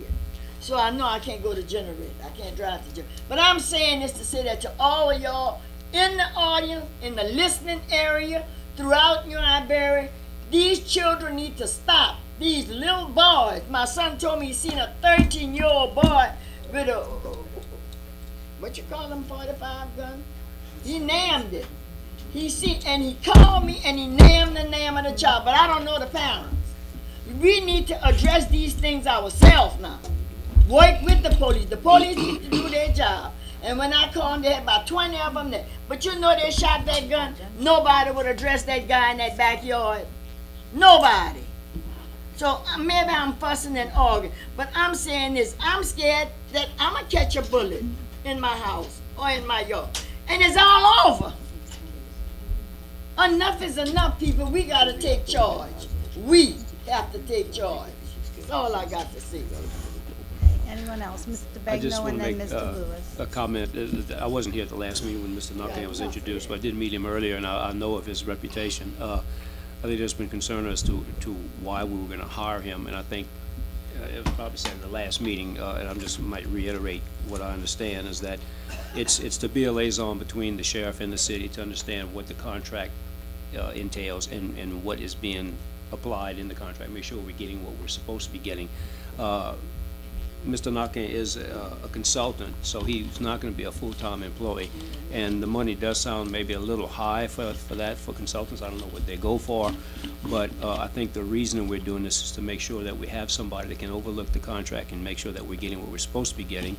Speaker 8: So I know I can't go to Generate. I can't drive to Generate. But I'm saying this to say that to all of y'all in the audience, in the listening area, throughout New Iberia, these children need to stop. These little boys. My son told me he seen a 13-year-old boy with a, what you call them, 45 gun? He named it. And he called me and he named the name of the child, but I don't know the parents. We need to address these things ourselves now. Work with the police. The police need to do their job. And when I called them, they had about 20 of them there. But you know they shot that gun. Nobody would address that guy in that backyard. Nobody. So maybe I'm fussing and arguing. But I'm saying this. I'm scared that I'm going to catch a bullet in my house or in my yard. And it's all over. Enough is enough, people. We got to take charge. We have to take charge. That's all I got to say.
Speaker 1: Anyone else? Mr.
Speaker 7: I just
Speaker 1: Bagno
Speaker 7: want
Speaker 1: and
Speaker 7: to
Speaker 1: then
Speaker 7: make
Speaker 1: Mr. Lewis.
Speaker 7: a comment. I wasn't here at the last meeting when Mr. Narcan was introduced, but I did meet him earlier, and I know of his reputation. I think there's been concern as to why we were going to hire him, and I think it was probably said in the last meeting, and I just might reiterate what I understand, is that it's to be a liaison between the sheriff and the city to understand what the contract entails and what is being applied in the contract, make sure we're getting what we're supposed to be getting. Mr. Narcan is a consultant, so he's not going to be a full-time employee. And the money does sound maybe a little high for consultants. I don't know what they go for, but I think the reason we're doing this is to make sure that we have somebody that can overlook the contract and make sure that we're getting what we're supposed to be getting.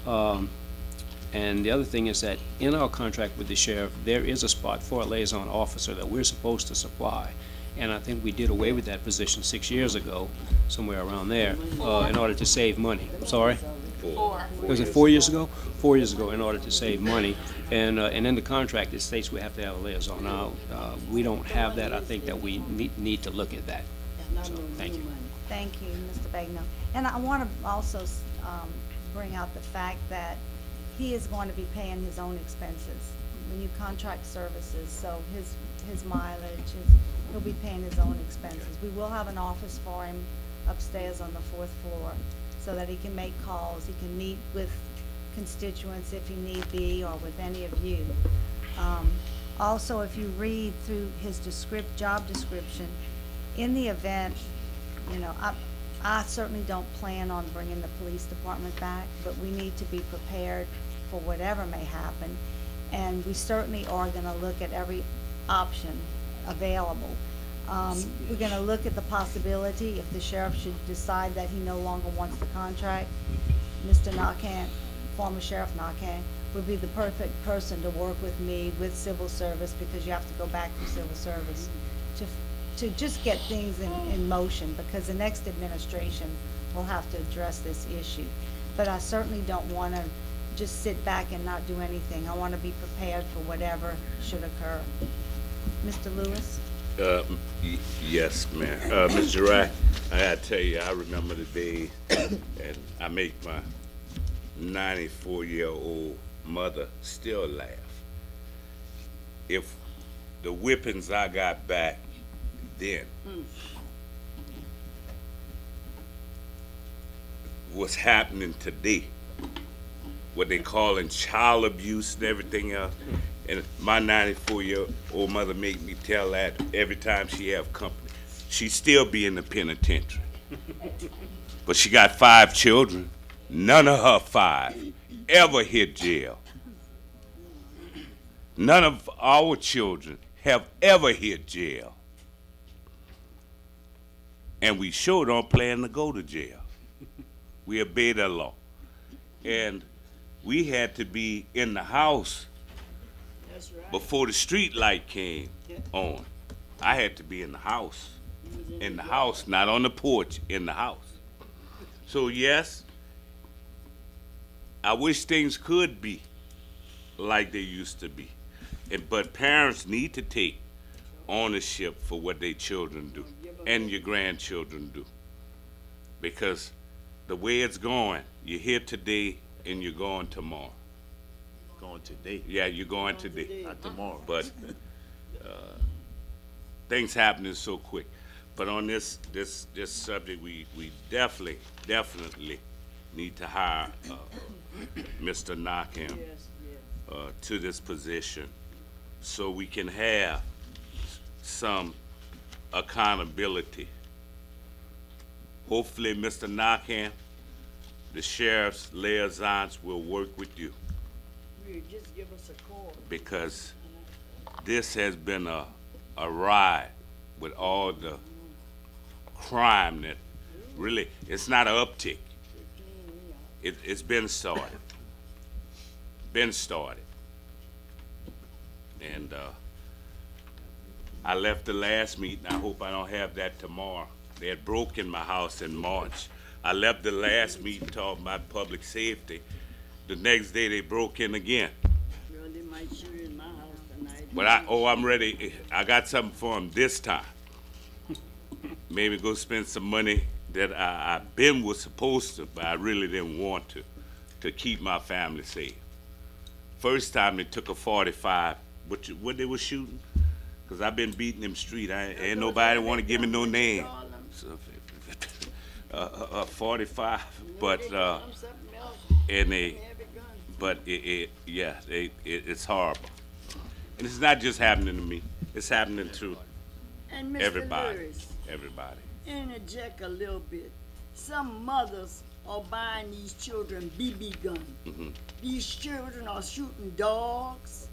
Speaker 7: And the other thing is that in our contract with the sheriff, there is a spot for a liaison officer that we're supposed to supply. And I think we did away with that position 6 years ago, somewhere around there, in order to save money. Sorry?
Speaker 9: 4.
Speaker 7: Was it 4 years ago? 4 years ago, in order to save money. And in the contract, it states we have to have a liaison. Now, we don't have that. I think that we need to look at that. So, thank you.
Speaker 1: Thank you, Mr. Bagno. And I want to also bring out the fact that he is going to be paying his own expenses. When you contract services, so his mileage, he'll be paying his own expenses. We will have an office for him upstairs on the 4th floor so that he can make calls, he can meet with constituents if he need be, or with any of you. Also, if you read through his job description, in the event, you know, I certainly don't plan on bringing the police department back, but we need to be prepared for whatever may happen. And we certainly are gonna look at every option available. We're gonna look at the possibility, if the sheriff should decide that he no longer wants the contract, Mr. Nakhan, former Sheriff Nakhan, would be the perfect person to work with me with civil service, because you have to go back through civil service to just get things in motion, because the next administration will have to address this issue. But I certainly don't wanna just sit back and not do anything. I wanna be prepared for whatever should occur. Mr. Lewis?
Speaker 4: Yes, ma'am. Ms. Gerard, I gotta tell you, I remember the day, and I make my 94-year-old mother still laugh. If the whippings I got back then was happening today, what they calling child abuse and everything else, and my 94-year-old mother made me tell that every time she have company. She still be in the penitentiary. But she got 5 children. None of her 5 ever hit jail. None of our children have ever hit jail. And we sure don't plan to go to jail. We obey the law. And we had to be in the house
Speaker 8: That's right.
Speaker 4: before the street light came on. I had to be in the house. In the house, not on the porch, in the house. So yes, I wish things could be like they used to be. But parents need to take ownership for what their children do and your grandchildren do. Because the way it's going, you're here today and you're going tomorrow.
Speaker 2: Going today,
Speaker 4: Yeah, you're going today.
Speaker 2: not tomorrow.
Speaker 4: But things happening so quick. But on this subject, we definitely need to hire Mr. Nakhan
Speaker 8: Yes,
Speaker 4: to this position so we can have some accountability. Hopefully, Mr. Nakhan, the sheriff's liaisons will work with you,
Speaker 8: yeah. Just give us a call.
Speaker 4: because this has been a ride with all the crime that really, it's not an uptick. It's been started. And I left the last meeting. I hope I don't have that tomorrow. They had broken my house in March. I left the last meeting talking about public safety. The next day they broke in again.
Speaker 8: Well, they might shoot in my house tonight.
Speaker 4: But I'm ready. I got something for them this time. Maybe go spend some money that I was supposed to, but I really didn't want to keep my family safe. First time they took a 45, what they was shooting? Because I've been beating them street. Ain't nobody want to give me no name. So, 45, but it's horrible. And it's not just happening to me. It's happening to
Speaker 8: And Mr.
Speaker 4: everybody.
Speaker 8: Lewis,
Speaker 4: Everybody.
Speaker 8: interject a little bit. Some mothers are buying these children BB guns. These children are shooting dogs,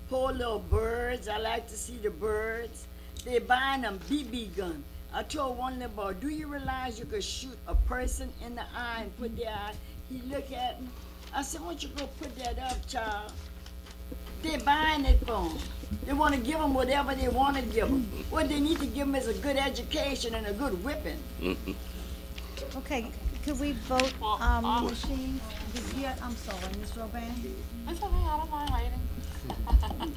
Speaker 8: poor little birds. I like to see the birds. They're buying them BB guns. I told one little boy, do you realize you could shoot a person in the eye and put their eye? He looked at me. I said, why don't you go put that up, child? They're buying it for them. They want to give them whatever they want to give them. What they need to give them is a good education and a good whipping.
Speaker 1: Okay, could we vote,
Speaker 9: Well,
Speaker 1: machines? I'm sorry, Ms. Roban?
Speaker 9: It's okay, I don't mind waiting.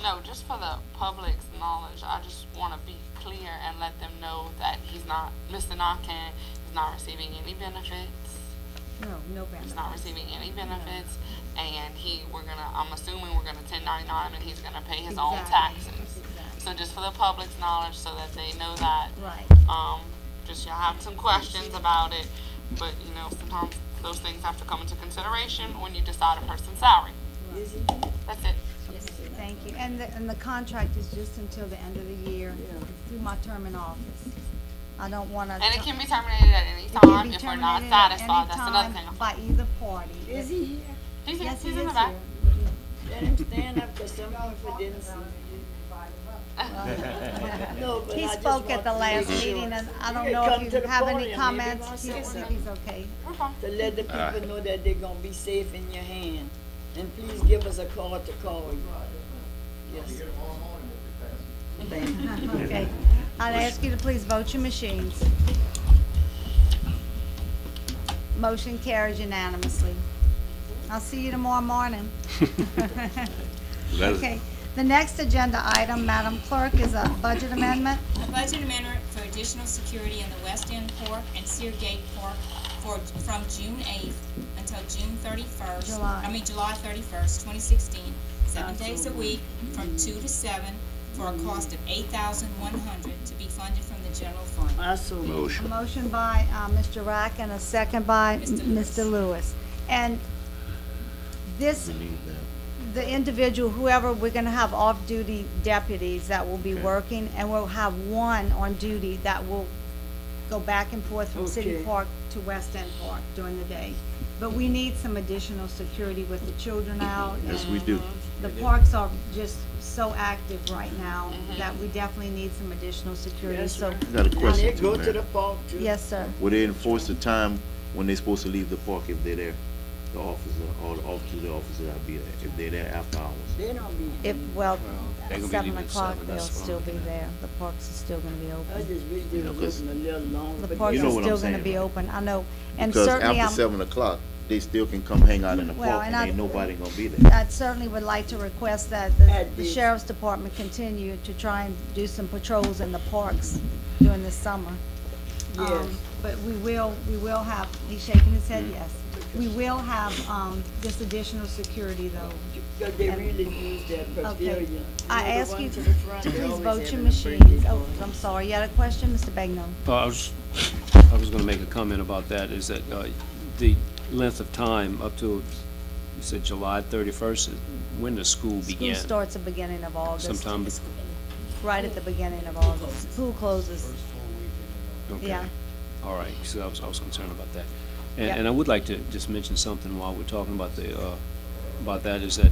Speaker 9: No, just for the public's knowledge, I just want to be clear and let them know that Mr. Nakhan is not receiving any benefits.
Speaker 1: No
Speaker 9: He's not
Speaker 1: benefits.
Speaker 9: receiving any benefits, and I'm assuming we're gonna 1099 and he's gonna pay his own
Speaker 1: Exactly.
Speaker 9: taxes.
Speaker 1: Exactly.
Speaker 9: So just for the public's knowledge, so that they know that,
Speaker 1: Right.
Speaker 9: just y'all have some questions about it, but sometimes those things have to come into consideration when you decide a person's salary.
Speaker 8: Is he?
Speaker 9: That's it.
Speaker 1: Thank you. And the contract is just until the end of the year, through my term in office. I don't wanna.
Speaker 9: And it can be terminated at any
Speaker 1: It can
Speaker 9: time
Speaker 1: be
Speaker 9: if we're not
Speaker 1: terminated at
Speaker 9: satisfied.
Speaker 1: any
Speaker 9: That's another
Speaker 1: time
Speaker 9: thing.
Speaker 1: by either party.
Speaker 8: Is he here?
Speaker 9: He's
Speaker 1: Yes, he
Speaker 9: in
Speaker 1: is
Speaker 9: the back.
Speaker 1: here.
Speaker 8: Let him stand up, cause some people didn't see. No, but
Speaker 1: He
Speaker 8: I just
Speaker 1: spoke at the
Speaker 8: want to
Speaker 1: last
Speaker 8: make sure.
Speaker 1: meeting, and I
Speaker 8: He
Speaker 1: don't
Speaker 8: can
Speaker 1: know
Speaker 8: come
Speaker 1: if
Speaker 8: to
Speaker 1: you
Speaker 8: the
Speaker 1: have any
Speaker 8: podium, maybe
Speaker 1: comments.
Speaker 8: he'll
Speaker 1: He
Speaker 8: say
Speaker 1: said
Speaker 8: something.
Speaker 1: he's okay.
Speaker 9: We're fine.
Speaker 8: To let the people know that they're gonna be safe in your hand. And please give us a call to call you. Yes. Thank you.
Speaker 1: Okay. I'd ask you to please vote your machines. Motion carries unanimously. I'll see you tomorrow morning.
Speaker 4: Let us-
Speaker 1: Okay. The next agenda item, Madam Clerk, is a budget amendment.
Speaker 3: A budget amendment for additional security in the West End Park and Sear Gate Park from June 8th until June 31st. July 31st, 2016, 7 days a week from 2 to 7 for a cost of $8,100 to be funded from the general fund.
Speaker 8: I saw.
Speaker 1: A
Speaker 4: Motion.
Speaker 1: motion by Mr. Rack and a second by
Speaker 3: Mr. Lewis.
Speaker 1: Mr. Lewis. And this, the individual, whoever, we're gonna have off-duty deputies that will be working, and we'll have one on duty that will go back and forth from City
Speaker 8: Okay.
Speaker 1: Park to West End Park during the day. But we need some additional security with the children out.
Speaker 2: Yes,
Speaker 1: and
Speaker 2: we do.
Speaker 1: The parks are just so active right now that we definitely need some additional security,
Speaker 8: Yes,
Speaker 1: so.
Speaker 8: sir.
Speaker 2: I got a
Speaker 8: And
Speaker 2: question
Speaker 8: they
Speaker 2: too,
Speaker 8: go to the
Speaker 2: man.
Speaker 8: park too.
Speaker 1: Yes, sir.
Speaker 2: Will they enforce the time when they're supposed to leave the park if they're there? The officer, or the officer that'll be there, if they're there after hours?
Speaker 8: They don't be.
Speaker 1: If, well,
Speaker 7: they're
Speaker 1: at
Speaker 7: gonna be
Speaker 1: 7
Speaker 7: leaving at
Speaker 1: o'clock,
Speaker 7: 7,
Speaker 1: they'll
Speaker 7: that's what
Speaker 1: still
Speaker 7: I'm
Speaker 1: be
Speaker 7: looking at.
Speaker 1: there. The parks are still gonna be
Speaker 8: I
Speaker 1: open.
Speaker 8: just wish they
Speaker 2: know,
Speaker 8: was
Speaker 2: 'cause-
Speaker 8: open a little longer.
Speaker 1: The
Speaker 8: but
Speaker 1: parks
Speaker 2: You know
Speaker 1: are
Speaker 2: what I'm
Speaker 1: still gonna
Speaker 2: saying,
Speaker 1: be
Speaker 2: right?
Speaker 1: open, I know. And
Speaker 2: Because
Speaker 1: certainly,
Speaker 2: after 7 o'clock, they still can come hang out in the
Speaker 1: Well,
Speaker 2: park
Speaker 1: and
Speaker 2: and
Speaker 1: I-
Speaker 2: ain't nobody gonna be there.
Speaker 1: I certainly would like to request that
Speaker 8: At
Speaker 1: the
Speaker 8: the-
Speaker 1: sheriff's department continue to try and do some patrols in the parks during the summer.
Speaker 8: Yes.
Speaker 1: But we will have, he's shaking his head, yes. We will have, this additional security though.
Speaker 8: Because they really use that
Speaker 1: Okay.
Speaker 8: pavilion.
Speaker 1: I
Speaker 8: know, the
Speaker 1: ask
Speaker 8: one
Speaker 1: you
Speaker 8: to
Speaker 1: to
Speaker 8: the front, they
Speaker 1: please
Speaker 8: always
Speaker 1: vote
Speaker 8: have
Speaker 1: your
Speaker 8: a
Speaker 1: machines.
Speaker 8: birthday
Speaker 1: Oh,
Speaker 8: party.
Speaker 1: I'm sorry, you had a question, Mr. Bagno?
Speaker 7: I was gonna make a comment about that, is that, the length of time up to, you said July 31st, when does school
Speaker 1: School
Speaker 7: begin?
Speaker 1: starts at the beginning of August.
Speaker 7: Sometime,
Speaker 1: Right at the beginning of August. School closes,
Speaker 7: okay.
Speaker 1: yeah.
Speaker 7: All right, so I was concerned about that.
Speaker 1: Yeah.
Speaker 7: And I would like to just mention something while we're talking about about that, is that,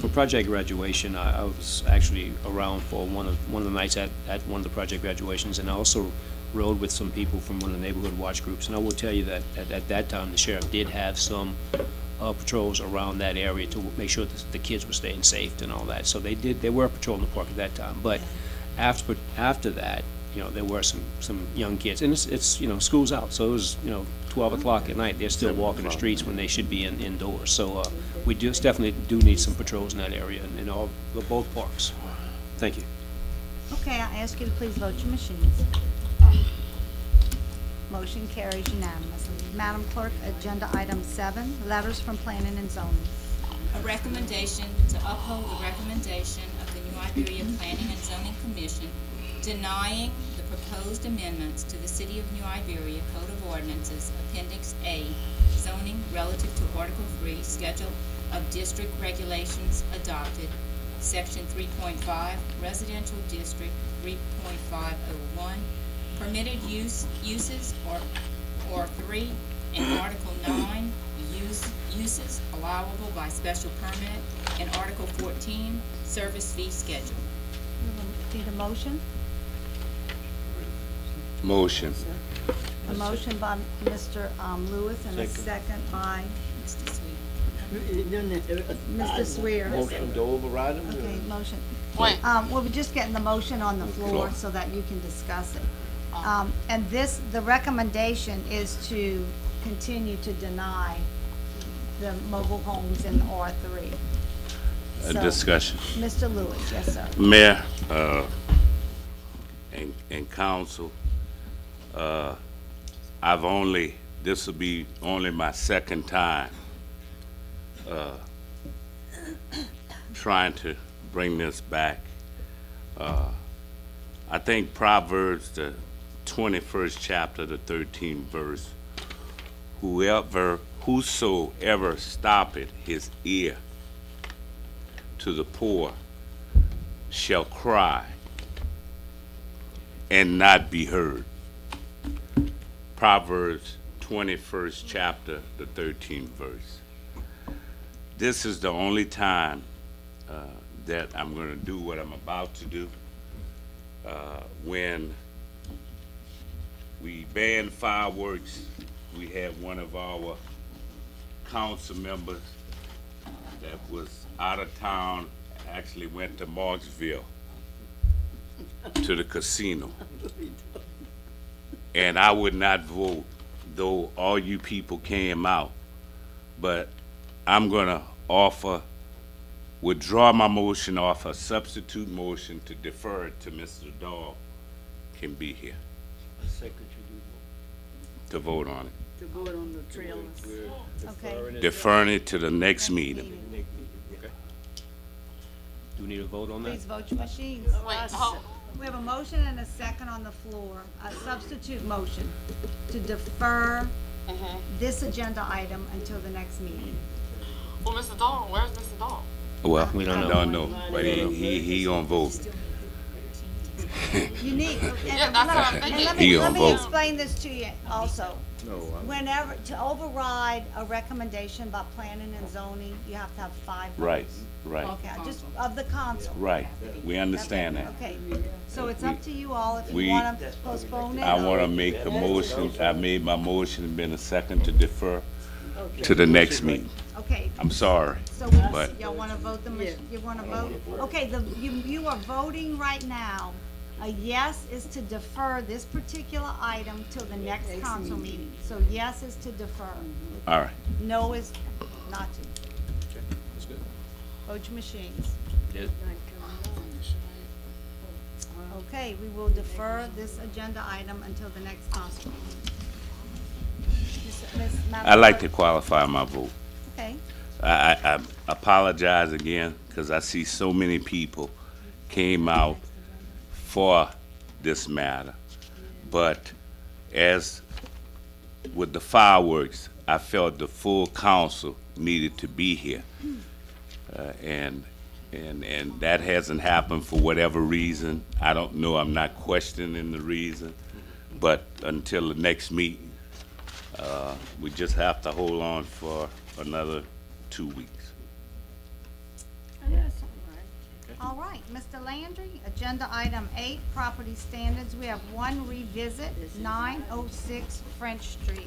Speaker 7: for project graduation, I was actually around for one of the nights at one of the project graduations, and I also rode with some people from one of the neighborhood watch groups, and I will tell you that at that time, the sheriff did have some patrols around that area to make sure that the kids were staying safe and all that, so they were patrolling the park at that time, but after that, there were some young kids, and it's school's out, so it was 12 o'clock at night, they're still walking the streets when they should be indoors, so we definitely do need some patrols in that area, in both parks. Thank you.
Speaker 1: Okay, I ask you to please vote your machines. Motion carries unanimously. Madam Clerk, agenda item 7, letters from planning and zoning.
Speaker 3: A recommendation to uphold the recommendation of the New Iberia Planning and Zoning Commission denying the proposed amendments to the City of New Iberia Code of Ordinances, Appendix A, zoning relative to Article 3, Schedule of District Regulations adopted, Section 3.5, Residential District 3.501, permitted uses, or 3, and Article 9, uses allowable by special permit, and Article 14, service fee schedule.
Speaker 1: Need a motion?
Speaker 4: Motion.
Speaker 1: A motion by Mr. Lewis and a second by
Speaker 3: Mr. Sweet.
Speaker 1: Mr. Swear.
Speaker 11: Motion to override them?
Speaker 1: Okay, motion.
Speaker 9: Wait,
Speaker 1: Well, we're just getting the motion on the floor so that you can discuss it. And the recommendation is to continue to deny the mobile homes in R3.
Speaker 4: A
Speaker 1: So,
Speaker 4: discussion.
Speaker 1: Mr. Lewis, yes, sir.
Speaker 4: Mayor, and council, I've only this will be only my second time trying to bring this back. I think Proverbs, the 21st chapter, the 13th verse, whosoever stoppeth his ear to the poor shall cry and not be heard. Proverbs 21st chapter, the 13th verse. This is the only time that I'm going to do what I'm about to do. When we banned fireworks, we had one of our council members that was out of town, actually went to Marksville to the casino. And I would not vote, though all you people came out. But I'm gonna withdraw my motion, offer a substitute motion to defer it to Mr. Dahl can be here to vote on it.
Speaker 8: To vote on the trailers.
Speaker 1: Okay,
Speaker 4: Deferring it to the next meeting.
Speaker 7: Do we need a vote on that?
Speaker 1: please vote your machines.
Speaker 9: Wait, hold,
Speaker 1: We have a motion and a second on the floor, a substitute motion to defer this agenda item until the next meeting.
Speaker 9: well, Mr. Dahl, where's Mr. Dahl?
Speaker 4: Well,
Speaker 7: We don't
Speaker 4: I
Speaker 7: know.
Speaker 4: don't know, but he gonna vote.
Speaker 1: Unique,
Speaker 9: Yeah, that's what I'm
Speaker 1: and
Speaker 9: thinking.
Speaker 1: let
Speaker 4: He
Speaker 1: me,
Speaker 4: gonna
Speaker 1: let me
Speaker 4: vote.
Speaker 1: explain this to you also. Whenever, to override a recommendation by planning and zoning, you have to have 5 votes.
Speaker 4: Right, right,
Speaker 1: Okay, just of the council.
Speaker 4: right. We understand that.
Speaker 1: Okay, so it's up to you all if
Speaker 4: we-
Speaker 1: you wanna postpone it.
Speaker 4: I
Speaker 1: or-
Speaker 4: wanna make a motion, I made my motion, and been a second to defer to the next meeting.
Speaker 1: Okay,
Speaker 4: I'm sorry,
Speaker 1: so
Speaker 4: but
Speaker 1: y'all wanna vote you wanna vote? Okay, you are voting right now. A yes is to defer this particular item till the next council meeting. So yes is to defer.
Speaker 4: all right.
Speaker 1: No is not to.
Speaker 7: That's good.
Speaker 1: Vote your machines.
Speaker 7: Yeah.
Speaker 1: Okay, we will defer this agenda item until the next council meeting.
Speaker 4: I'd like to qualify my vote.
Speaker 1: Okay,
Speaker 4: I apologize again, because I see so many people came out for this matter. But as with the fireworks, I felt the full council needed to be here. And that hasn't happened for whatever reason. I don't know, I'm not questioning the reason. But until the next meeting, we just have to hold on for another 2 weeks.
Speaker 1: all right, Mr. Landry, agenda item 8, property standards. We have one revisit, 906 French Street.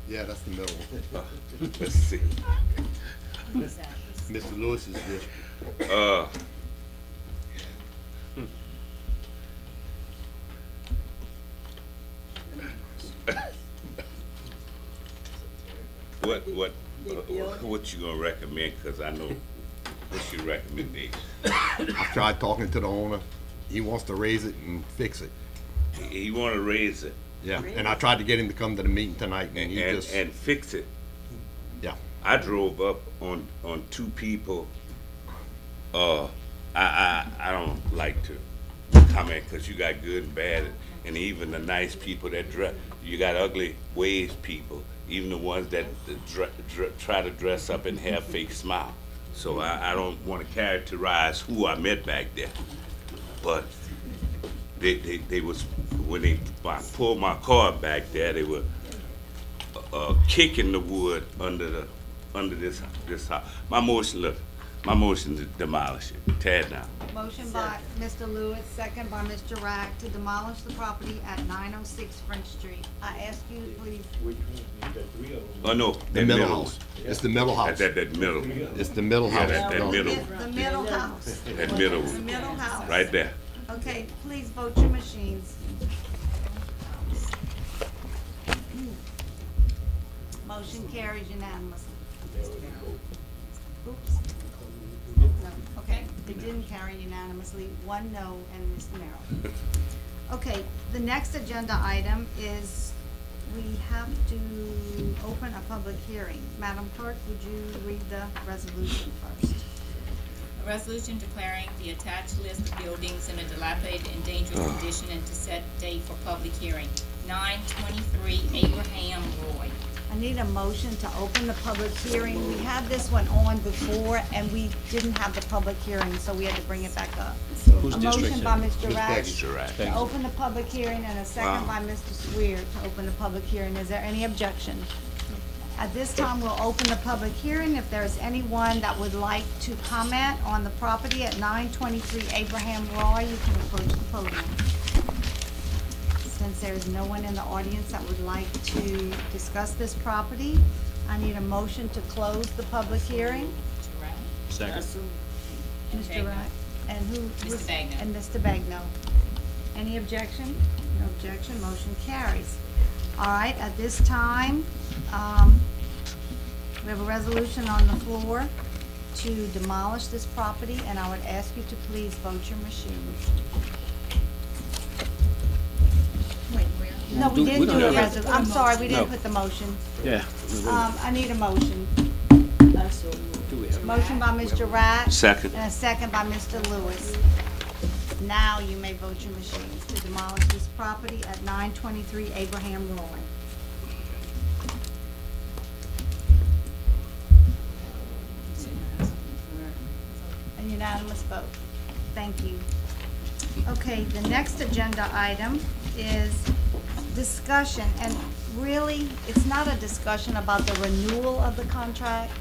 Speaker 10: Yeah, that's the middle one.
Speaker 4: Let's see.
Speaker 10: Mr. Lewis's district.
Speaker 4: What you gonna recommend, cause I know, what's your recommendation?
Speaker 10: I've tried talking to the owner. He wants to raise it and fix it.
Speaker 4: He wanna raise it
Speaker 10: Yeah, and I tried to get him to come to the meeting tonight, and he just,
Speaker 4: and fix it.
Speaker 10: yeah.
Speaker 4: I drove up on 2 people. I don't like to comment, cause you got good and bad, and even the nice people that dress, you got ugly ways people, even the ones that try to dress up and have fake smile. So I don't wanna characterize who I met back there. But they was, when I pulled my car back there, they were kicking the wood under this house. My motion to demolish it, tear it down.
Speaker 1: Motion by Mr. Lewis, second by Mr. Rack to demolish the property at 906 French Street. I ask you, please,
Speaker 4: Oh, no,
Speaker 10: The
Speaker 4: that
Speaker 10: middle
Speaker 4: middle
Speaker 10: house.
Speaker 4: one.
Speaker 10: It's the middle house.
Speaker 4: That middle,
Speaker 10: It's the middle
Speaker 4: Yeah,
Speaker 10: house.
Speaker 4: that middle,
Speaker 1: the middle house,
Speaker 4: that middle
Speaker 1: the
Speaker 4: one,
Speaker 1: middle house.
Speaker 4: right there.
Speaker 1: Okay, please vote your machines. Motion carries unanimously. Oops. No, okay, it didn't carry unanimously, 1 no and Mr. Merrill. Okay, the next agenda item is we have to open a public hearing. Madam Clerk, would you read the resolution first?
Speaker 3: A resolution declaring the attached list of buildings in a dilapidated and dangerous condition and to set date for public hearing. 923 Abraham Roy.
Speaker 1: I need a motion to open the public hearing. We had this one on before, and we didn't have the public hearing, so we had to bring it back up.
Speaker 7: Whose
Speaker 1: A
Speaker 7: district
Speaker 1: motion
Speaker 7: is
Speaker 1: by
Speaker 7: it?
Speaker 1: Mr. Rash
Speaker 4: Mr. Rash.
Speaker 1: to open the public hearing, and a second by Mr. Swear to open the public hearing. Is there any objection? At this time, we'll open the public hearing. If there's anyone that would like to comment on the property at 923 Abraham Roy, you can approach the podium. Since there's no one in the audience that would like to discuss this property, I need a motion to close the public hearing.
Speaker 3: Mr. Rash.
Speaker 7: Second.
Speaker 1: Mr. Wright, and who?
Speaker 3: Mr.
Speaker 1: was-
Speaker 3: Bagno.
Speaker 1: And Mr. Bagno. Any objection? No objection, motion carries. All right, at this time, we have a resolution on the floor to demolish this property, and I would ask you to please vote your machines.
Speaker 3: Wait, where?
Speaker 1: No, we
Speaker 7: We
Speaker 1: didn't
Speaker 7: don't
Speaker 1: do a
Speaker 7: have-
Speaker 1: resolution. I'm sorry, we didn't
Speaker 7: No.
Speaker 1: put the motion.
Speaker 7: Yeah.
Speaker 1: I need a motion.
Speaker 8: I so moved.
Speaker 7: Do we have?
Speaker 1: Motion by Mr. Wright.
Speaker 4: Second.
Speaker 1: And a second by Mr. Lewis. Now you may vote your machines to demolish this property at 923 Abraham Roy. A unanimous vote. Thank you. Okay, the next agenda item is discussion, and really, it's not a discussion about the renewal of the contract.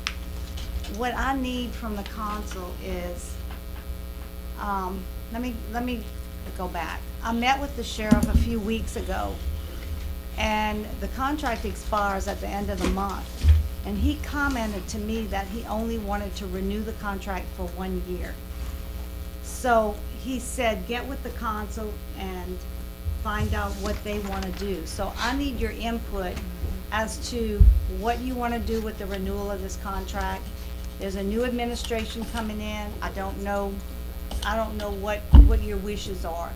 Speaker 1: What I need from the council is, let me go back. I met with the sheriff a few weeks ago, and the contract expires at the end of the month. And he commented to me that he only wanted to renew the contract for 1 year. So he said, get with the council and find out what they want to do. So I need your input as to what you want to do with the renewal of this contract. There's a new administration coming in. I don't know what your wishes are.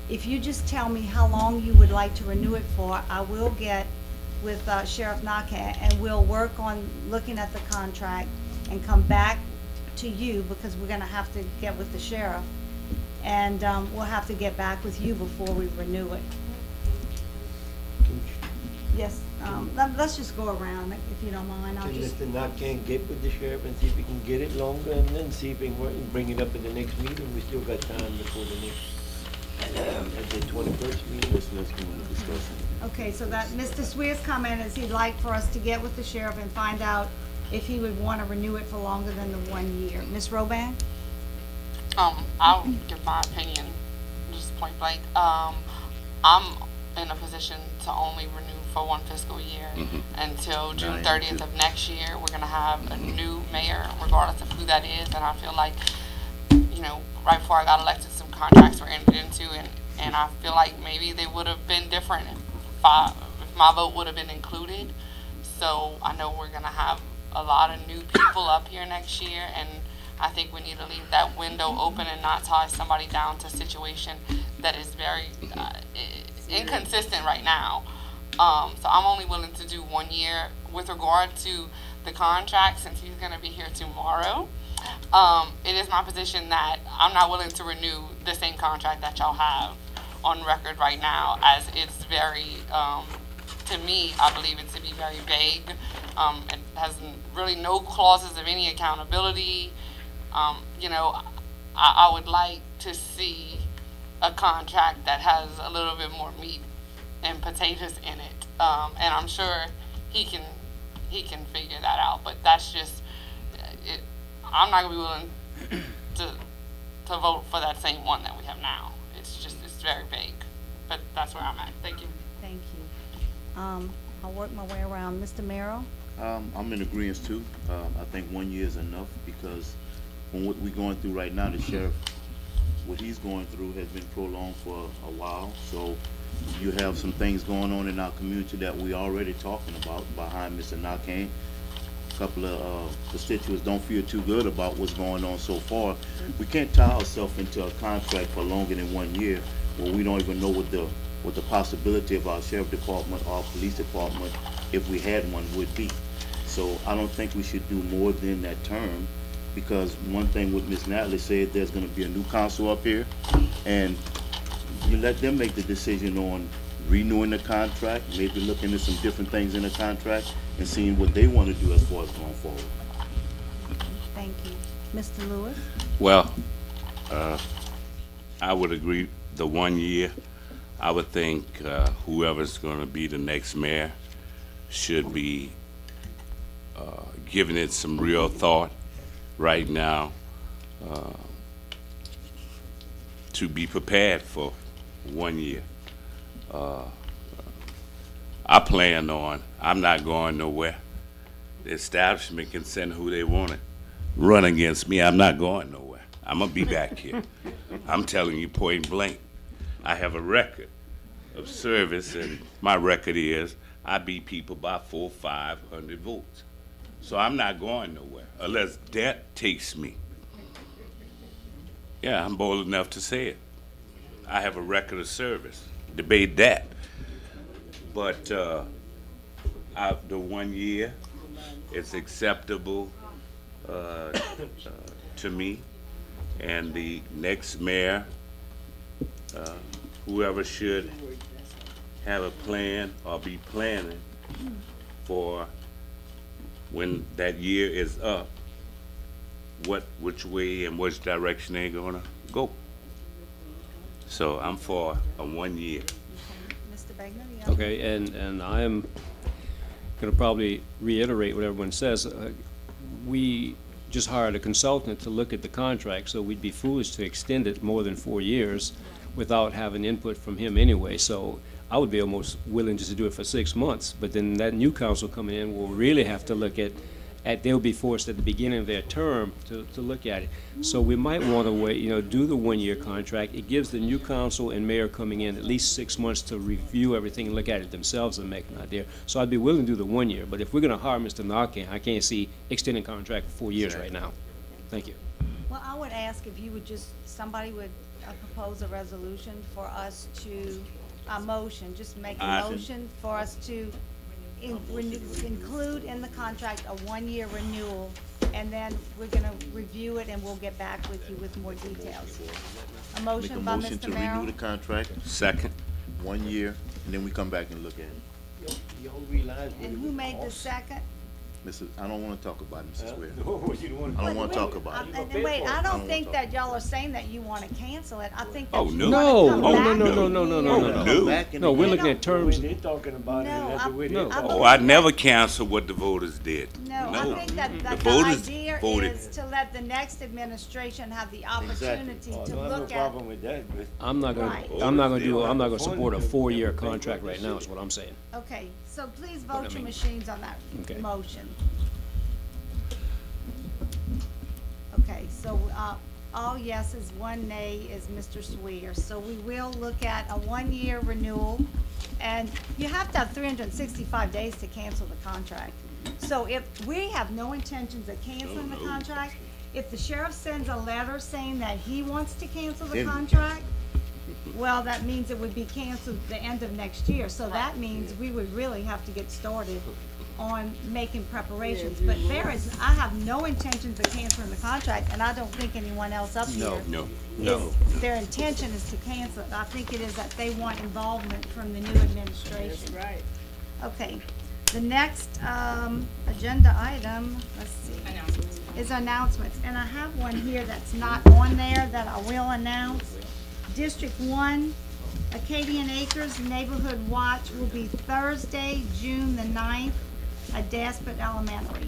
Speaker 1: If you just tell me how long you would like to renew it for, I will get with Sheriff Nakane, and we'll work on looking at the contract and come back to you, because we're gonna have to get with the sheriff. And we'll have to get back with you before we renew it. Yes, let's just go around, if you don't mind. I'll
Speaker 12: Can
Speaker 1: just,
Speaker 12: Mr. Knott can get with the sheriff and see if we can get it longer, and then see if we can bring it up at the next meeting? We still got time before the next, at the 21st meeting. Let's go and discuss it.
Speaker 1: okay, so that, Mr. Swear's comment is he'd like for us to get with the sheriff and find out if he would wanna renew it for longer than the 1 year. Ms. Roban?
Speaker 9: I'll give my opinion, just point blank. I'm in a position to only renew for 1 fiscal year until June 30th of next year. We're gonna have a new mayor, regardless of who that is, and I feel like, you know, right before I got elected, some contracts were entered into, and I feel like maybe they would have been different if my vote would have been included. So I know we're gonna have a lot of new people up here next year, and I think we need to leave that window open and not tie somebody down to a situation that is very inconsistent right now. So I'm only willing to do 1 year. With regard to the contract, since he's gonna be here tomorrow, it is my position that I'm not willing to renew the same contract that y'all have on record right now, as it's very, to me, I believe it to be very vague. It has really no clauses of any accountability. You know, I would like to see a contract that has a little bit more meat and potatoes in it. And I'm sure he can figure that out, but that's just it. I'm not gonna be willing to vote for that same one that we have now. It's very vague, but that's where I'm at. Thank you.
Speaker 1: Thank you. I'll work my way around. Mr. Merrill?
Speaker 2: I'm in agreement too. I think 1 year is enough, because from what we're going through right now, the sheriff, what he's going through has been prolonged for a while. So you have some things going on in our community that we already talking about behind Mr. Nakane. couple of constituents don't feel too good about what's going on so far. We can't tie ourselves into a contract for longer than 1 year where we don't even know what the possibility of our sheriff department or our police department, if we had one, would be. So I don't think we should do more than that term, because one thing what Ms. Natalie said, there's gonna be a new council up here, and you let them make the decision on renewing the contract, maybe looking at some different things in the contract, and seeing what they wanna do as far as going forward.
Speaker 1: Thank you. Mr. Lewis?
Speaker 4: Well, I would agree, the 1 year. I would think whoever's gonna be the next mayor should be giving it some real thought right now, to be prepared for 1 year. I'm not going nowhere. The establishment can send who they want to run against me. I'm not going nowhere. I'm gonna be back here. I'm telling you point blank. I have a record of service, and my record is I beat people by 400, 500 votes. So I'm not going nowhere unless death takes me. Yeah, I'm bold enough to say it. I have a record of service. Debate that. But the 1 year, it's acceptable to me. And the next mayor, whoever should have a plan or be planning for when that year is up, which way and which direction they're gonna go. So I'm for a 1 year.
Speaker 1: Mr. Bagner? you have-
Speaker 7: Okay, and I am gonna probably reiterate what everyone says. We just hired a consultant to look at the contract, so we'd be foolish to extend it more than 4 years without having input from him anyway. So I would be almost willing just to do it for 6 months, but then that new council coming in will really have to look at they'll be forced at the beginning of their term to look at it. So we might want to wait, do the 1 year contract. It gives the new council and mayor coming in at least 6 months to review everything and look at it themselves and make an idea. So I'd be willing to do the 1 year, but if we're gonna hire Mr. Narcan, I can't see extending contract for 4 years right now. Thank you.
Speaker 1: Well, I would ask if you would somebody would propose a resolution for us to, a motion, just make a
Speaker 4: Motion.
Speaker 1: motion for us to include in the contract a 1 year renewal, and then we're gonna review it and we'll get back with you with more details. A
Speaker 2: Make a
Speaker 1: motion by
Speaker 2: motion to
Speaker 1: Mr.
Speaker 2: renew
Speaker 1: Merrill.
Speaker 2: the contract,
Speaker 4: Second,
Speaker 2: 1 year, and then we come back and look at it.
Speaker 12: Y'all realize what
Speaker 1: And
Speaker 12: it
Speaker 1: who
Speaker 12: would
Speaker 1: made the
Speaker 12: cost?
Speaker 1: second?
Speaker 2: I don't wanna talk about it, Mrs. Ware.
Speaker 12: No, you don't want
Speaker 2: I don't wanna talk about it.
Speaker 1: And wait, I
Speaker 2: I
Speaker 1: don't
Speaker 2: don't
Speaker 1: think
Speaker 2: wanna
Speaker 1: that y'all are saying that you wanna cancel it. I think that
Speaker 4: Oh,
Speaker 1: you
Speaker 4: no.
Speaker 1: wanna come
Speaker 7: No,
Speaker 1: back
Speaker 7: no,
Speaker 1: with
Speaker 7: no,
Speaker 1: a
Speaker 7: no, no, no, no,
Speaker 1: year.
Speaker 7: no,
Speaker 4: no.
Speaker 2: Back in
Speaker 7: No,
Speaker 2: the
Speaker 7: we're
Speaker 2: game.
Speaker 7: looking at terms.
Speaker 12: When they're talking about it,
Speaker 1: No,
Speaker 12: that's the way they
Speaker 7: no.
Speaker 12: talk.
Speaker 4: oh, I never canceled what the voters did.
Speaker 1: No, I think that
Speaker 4: The
Speaker 1: the
Speaker 4: voters
Speaker 1: idea
Speaker 4: voted.
Speaker 1: is to let the next administration have the opportunity
Speaker 12: Oh,
Speaker 1: to
Speaker 12: no, I have no
Speaker 1: look at.
Speaker 12: problem with that, but
Speaker 7: I'm not gonna,
Speaker 1: Right.
Speaker 7: I'm not gonna support a 4-year contract right now, is what I'm saying.
Speaker 1: Okay, so please
Speaker 7: I
Speaker 1: vote your
Speaker 7: mean-
Speaker 1: machines on that
Speaker 7: Okay.
Speaker 1: motion. Okay, so, all yeses, 1 nay is Mr. Swear. So we will look at a 1 year renewal, and you have to have 365 days to cancel the contract. So if we have no intentions of canceling the contract, if the sheriff sends a letter saying that he wants to cancel the
Speaker 2: Then-
Speaker 1: contract, well, that means it would be canceled the end of next year. So that means we would really have to get started on making preparations. But I have no intentions of canceling the contract, and I don't think anyone else up here.
Speaker 4: No.
Speaker 1: Their intention is to cancel it. I think it is that they want involvement from the new administration.
Speaker 8: That's right.
Speaker 1: Okay, the next, agenda item, let's see,
Speaker 3: Announcements.
Speaker 1: is announcements. And I have one here that's not on there that I will announce. District 1, Acadian Acres Neighborhood Watch will be Thursday, June the 9th at Daspit Elementary.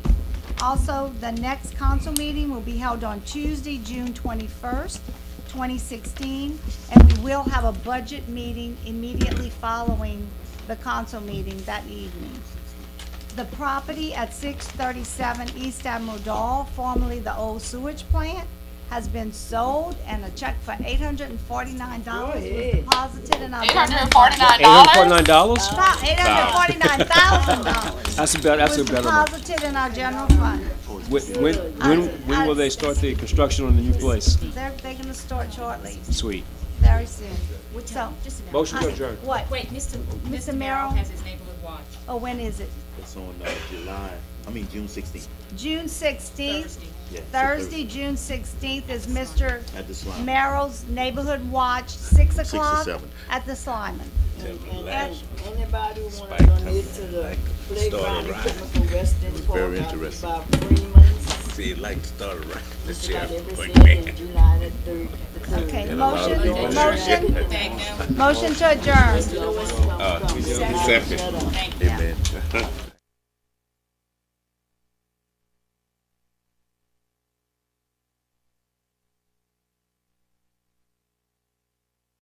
Speaker 1: Also, the next council meeting will be held on Tuesday, June 21st, 2016, and we will have a budget meeting immediately following the council meeting that evening. The property at 637 East Admiral Dahl, formerly the old sewage plant, has been sold and a check for $849
Speaker 8: Go
Speaker 1: was
Speaker 8: ahead.
Speaker 1: deposited in our
Speaker 9: $849?
Speaker 1: general fund.
Speaker 7: $849?
Speaker 1: $849,000
Speaker 7: That's a better
Speaker 1: was
Speaker 7: number.
Speaker 1: deposited in our general fund.
Speaker 7: When will they start the construction on the new place?
Speaker 1: They're gonna start shortly,
Speaker 7: Sweet.
Speaker 1: very soon. So,
Speaker 3: Just a minute.
Speaker 7: Motion to adjourn.
Speaker 1: what?
Speaker 3: Wait, Mr.
Speaker 1: Mr.
Speaker 3: Merrill
Speaker 1: Merrill?
Speaker 3: has his neighborhood watch.
Speaker 1: Oh, when is it?
Speaker 2: It's on June 16th.
Speaker 1: June 16th?
Speaker 3: Thursday.
Speaker 2: Yeah,
Speaker 1: Thursday, June 16th is Mr.
Speaker 2: At the Slime.
Speaker 1: Merrill's Neighborhood Watch, 6
Speaker 2: to
Speaker 1: o'clock
Speaker 2: 7.
Speaker 1: at the Slyman.
Speaker 8: And anybody who wanna donate to the playground equipment for Weston Park,
Speaker 2: very
Speaker 8: out
Speaker 2: interesting.
Speaker 8: by Freeman's,
Speaker 4: See, like to start it right.
Speaker 8: just about every Saturday in July the 3rd.
Speaker 1: Okay,
Speaker 4: And a lot of people
Speaker 1: motion,
Speaker 3: Thank you.
Speaker 1: motion to adjourn.
Speaker 8: Lewis comes from.
Speaker 4: Second.
Speaker 8: Shut up.
Speaker 3: Thank you.
Speaker 2: Amen.